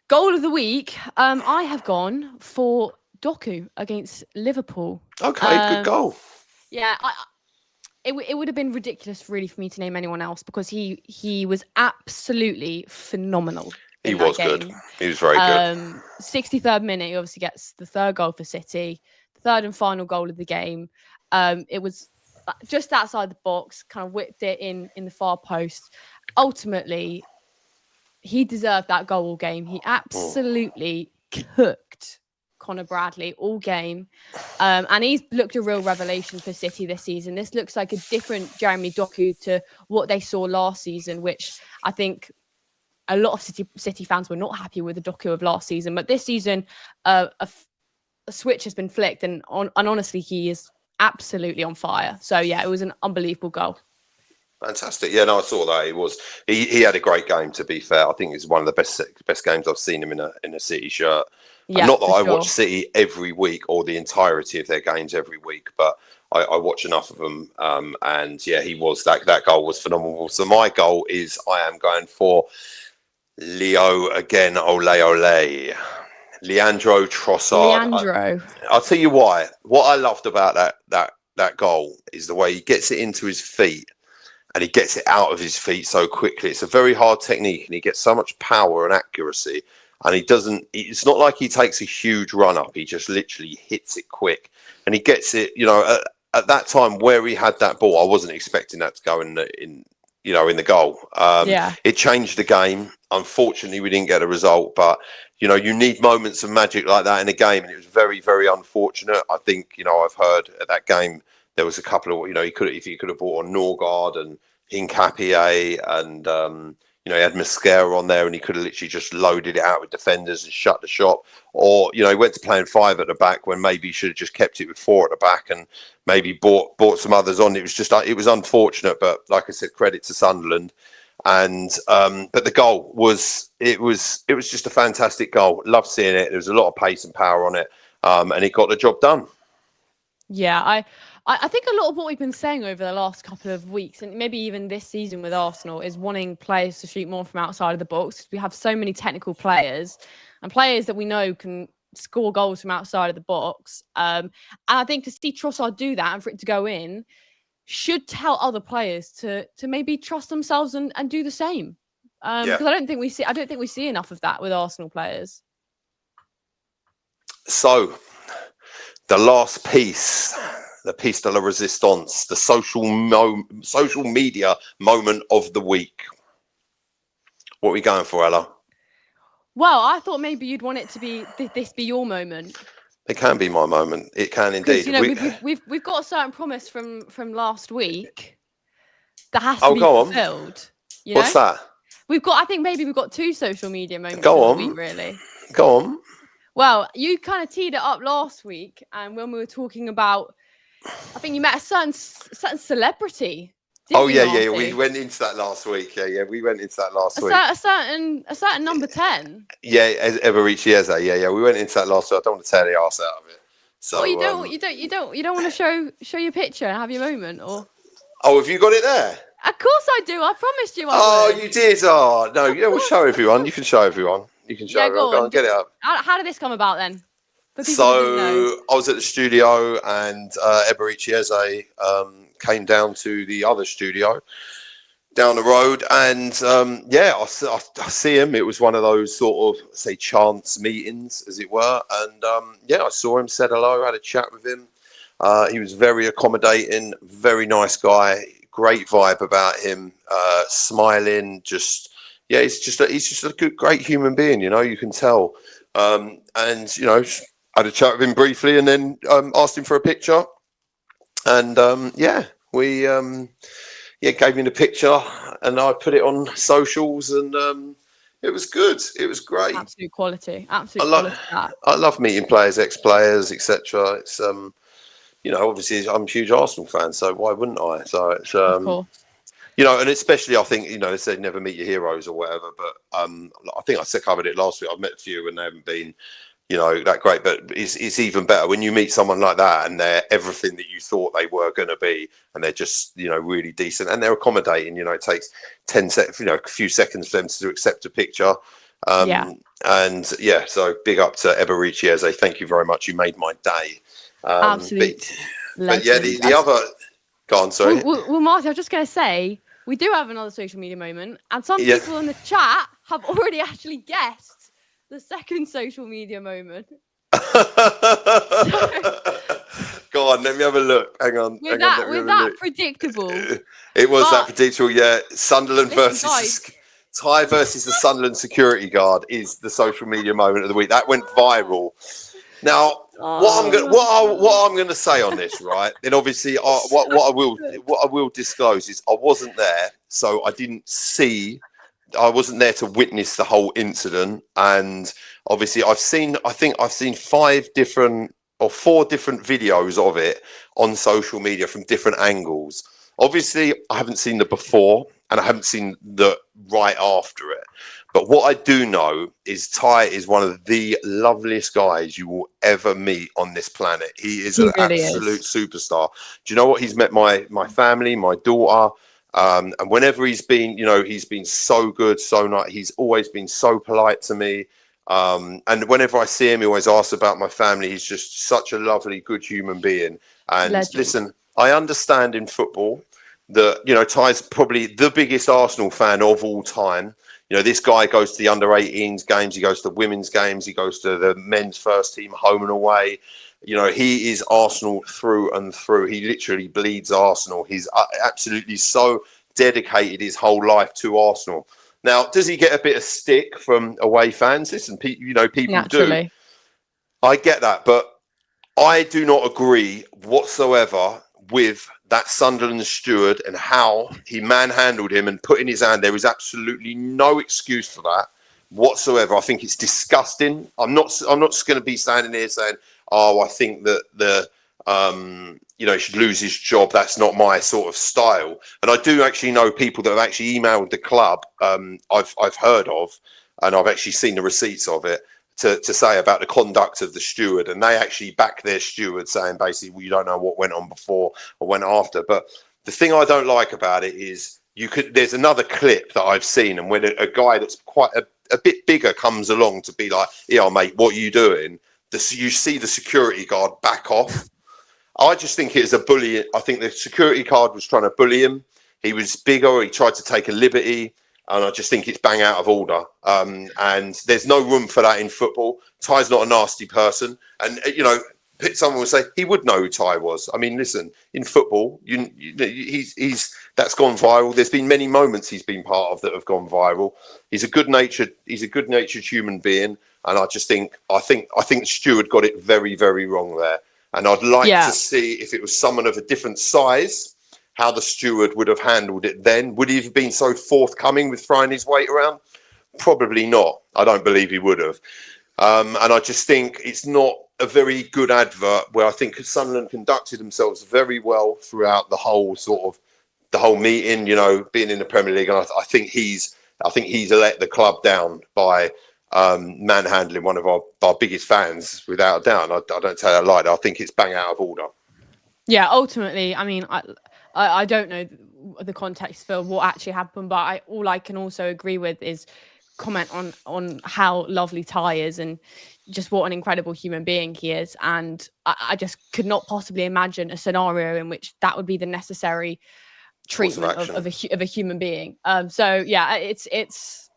Goal of the week. I have gone for Doku against Liverpool. Okay, good goal. Yeah, it would have been ridiculous really for me to name anyone else because he was absolutely phenomenal. He was good. He was very good. 63rd minute, he obviously gets the third goal for City, third and final goal of the game. It was just outside the box, kind of whipped it in the far post. Ultimately, he deserved that goal all game. He absolutely cooked Connor Bradley all game. And he's looked a real revelation for City this season. This looks like a different Jeremy Doku to what they saw last season, which I think a lot of City fans were not happy with the Doku of last season. But this season, a switch has been flicked. And honestly, he is absolutely on fire. So yeah, it was an unbelievable goal. Fantastic. Yeah, no, I saw that. He had a great game. To be fair, I think it's one of the best games I've seen him in a City shirt. Yeah, not that I sure. watch City every week or the entirety of their games every week, but I watch enough of them. And yeah, he was that goal was phenomenal. So my goal is I am going for Leo again. Ole ole. Leandro Trossard. Leandro. I'll tell you why. What I loved about that goal is the way he gets it into his feet and he gets it out of his feet so quickly. It's a very hard technique and he gets so much power and accuracy. And it's not like he takes a huge run up. He just literally hits it quick and he gets it, at that time where he had that ball, I wasn't expecting that to go in the goal. It changed the game. Unfortunately, we didn't get a result, but you need moments of magic like that in a game, and it was very, very unfortunate. I think I've heard at that game there was a couple of he could have brought on Norgard and Hincapié and he had Mosquera on there, and he could have literally just loaded it out with defenders and shut the shop. Or he went to playing 5 at the back when maybe he should have just kept it with 4 at the back and maybe bought some others on. It was unfortunate, but like I said, credit to Sunderland. And but the goal was just a fantastic goal. Loved seeing it. There was a lot of pace and power on it, and it got the job done. Yeah, I think a lot of what we've been saying over the last couple of weeks, and maybe even this season with Arsenal, is wanting players to shoot more from outside of the box. We have so many technical players and players that we know can score goals from outside of the box. And I think to see Trossard do that and for it to go in should tell other players to maybe trust themselves and do the same. Because I don't think we see enough of that with Arsenal players. So the last piece, the piece de la resistance, the social media moment of the week. What are we going for, Ella? Well, I thought maybe you'd want it to be this be your moment. It can be my moment. It can indeed. We've got a certain promise from last week that has to be fulfilled. What's that? I think maybe we've got 2 social media moments. Go on. Week, really. Go on. Well, you kind of teed it up last week, and when we were talking about, I think you met a certain celebrity. Yeah. We went into that last week. Yeah. We went into that last week. A certain number 10. Yeah, Eberici Eze. Yeah. We went into that last week. I don't want to tear the arse out of it. So you don't want to show your picture and have your moment, or? Oh, have you got it there? Of course I do. I promised you. I would. You did. Oh no. Yeah, we'll show everyone. You can show everyone. Go on, get it up. How did this come about then? So I was at the studio and Eberici Eze came down to the other studio down the road, and I see him. It was one of those sort of say chance meetings, as it were, and I saw him, said hello, had a chat with him. He was very accommodating, very nice guy, great vibe about him, smiling, he's just a good, great human being, you can tell. And I had a chat with him briefly and then asked him for a picture. And we gave me the picture and I put it on socials and it was good. It was great. Absolute quality. Quality. I love meeting players, ex-players, etc. It's obviously I'm a huge Arsenal fan, so why wouldn't I? So it's of course. And especially I think they say never meet your heroes or whatever, but I think I covered it last week. I've met a few and they haven't been that great, but it's even better when you meet someone like that and they're everything that you thought they were going to be, and they're just really decent and they're accommodating. It takes 10 seconds, a few seconds for them to accept a picture. So big up to Eberici Eze. Thank you very much. You made my day. Absolute. But the other. Go on, sorry. Well, Marty, I was just going to say we do have another social media moment, and some people in the chat have already actually guessed the second social media moment. Go on, let me have a look. Hang on. Was that predictable? It was that predictable, yeah. Sunderland Ty versus the Sunderland security guard is the social media moment of the week. That went viral. Now, what I'm going to say on this, right? And obviously, what I will disclose is I wasn't there, so I wasn't there to witness the whole incident. And obviously, I think I've seen 4 different videos of it on social media from different angles. Obviously, I haven't seen the before and I haven't seen the right after it. But what I do know is Ty is one of the loveliest guys you will ever meet on this planet. He is an absolute superstar. Do you know what? He's met my family, my daughter. And whenever he's been, he's been so good, so nice. He's always been so polite to me. And whenever I see him, he always asks about my family. He's just such a lovely, good human being. And listen, I understand in football that, Ty's probably the biggest Arsenal fan of all time. This guy goes to the under-18s games. He goes to women's games. He goes to the men's first team home and away. He is Arsenal through and through. He literally bleeds Arsenal. He's absolutely so dedicated his whole life to Arsenal. Now, does he get a bit of stick from away fans? Listen, people do. I get that, but I do not agree whatsoever with that Sunderland steward and how he manhandled him and put in his hand. There is absolutely no excuse for that whatsoever. I think it's disgusting. I'm not just going to be standing here saying, "Oh, I think that he should lose his job." That's not my sort of style. And I do actually know people that have actually emailed the club. I've heard of, and I've actually seen the receipts of it. To say about the conduct of the steward, and they actually back their steward, saying basically, well, you don't know what went on before or went after. But the thing I don't like about it is there's another clip that I've seen, and when a guy that's quite a bit bigger comes along to be like, "Yeah, mate, what are you doing?" You see the security guard back off. I just think it is a bully. I think the security guard was trying to bully him. He was bigger. He tried to take a liberty. And I just think it's bang out of order. And there's no room for that in football. Ty's not a nasty person. And, someone would say he would know who Ty was. I mean, listen, in football, he's that's gone viral. There's been many moments he's been part of that have gone viral. He's a good-natured human being. And I think Stewart got it very, very wrong there. And I'd like to see if it was someone of a different size, how the steward would have handled it then. Would he have been so forthcoming with throwing his weight around? Probably not. I don't believe he would have. And I just think it's not a very good advert where I think Sunderland conducted themselves very well throughout the whole meeting, being in the Premier League. And I think he's let the club down by manhandling one of our biggest fans, without a doubt. I don't say that lightly. I think it's bang out of order. Yeah, ultimately, I mean, I don't know the context for what actually happened, but all I can also agree with is comment on how lovely Ty is and just what an incredible human being he is. And I just could not possibly imagine a scenario in which that would be the necessary treatment of a human being. So yeah, it's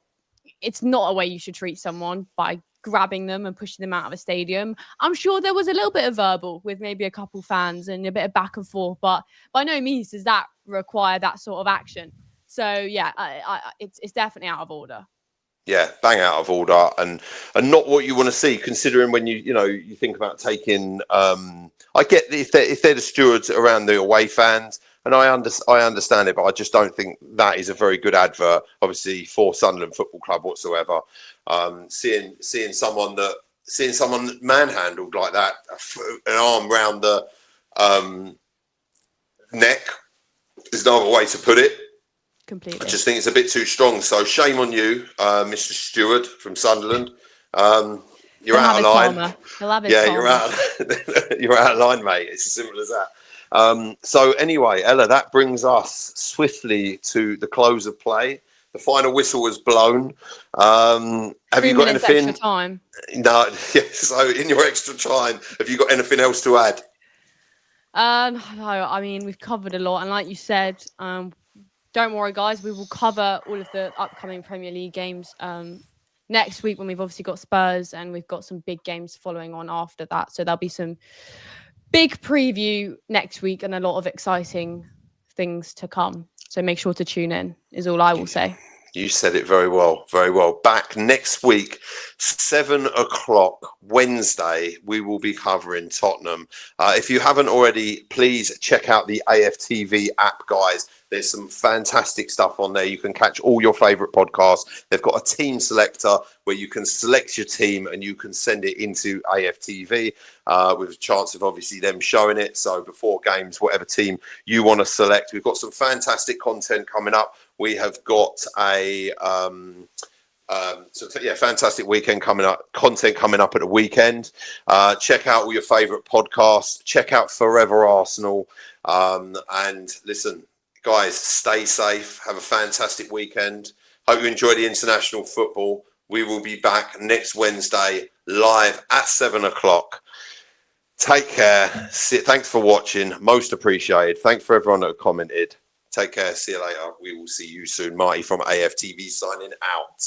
not a way you should treat someone by grabbing them and pushing them out of a stadium. I'm sure there was a little bit of verbal with maybe a couple fans and a bit of back and forth, but by no means does that require that sort of action. So yeah, it's definitely out of order. Yeah, bang out of order, and not what you want to see. Considering when you think about taking, I get if they're the stewards around the away fans, and I understand it, but I just don't think that is a very good advert, obviously, for Sunderland Football Club whatsoever. Seeing someone manhandled like that, an arm round the neck, is no other way to put it. Completely. I just think it's a bit too strong. So shame on you, Mr. Stewart from Sunderland. You're out of line. You're out of line, mate. It's as simple as that. So anyway, Ella, that brings us swiftly to the close of play. The final whistle was blown. Have you got anything? Extra time. No. Yeah, so in your extra time, have you got anything else to add? No. I mean, we've covered a lot, and like you said, don't worry, guys. We will cover all of the upcoming Premier League games next week when we've obviously got Spurs and we've got some big games following on after that. So there'll be some big preview next week and a lot of exciting things to come. So make sure to tune in, is all I will say. You said it very well, very well. Back next week, 7:00 Wednesday, we will be covering Tottenham. If you haven't already, please check out the AFTV app, guys. There's some fantastic stuff on there. You can catch all your favourite podcasts. They've got a team selector where you can select your team and you can send it into AFTV with a chance of obviously them showing it. So before games, whatever team you want to select. We've got some fantastic content coming up. We have got a fantastic weekend coming up, content coming up at the weekend. Check out all your favourite podcasts. Check out Forever Arsenal. And listen, guys, stay safe. Have a fantastic weekend. Hope you enjoy the international football. We will be back next Wednesday live at 7:00. Take care. Thanks for watching. Most appreciated. Thanks for everyone that commented. Take care. See you later. We will see you soon. Marty from AFTV signing out.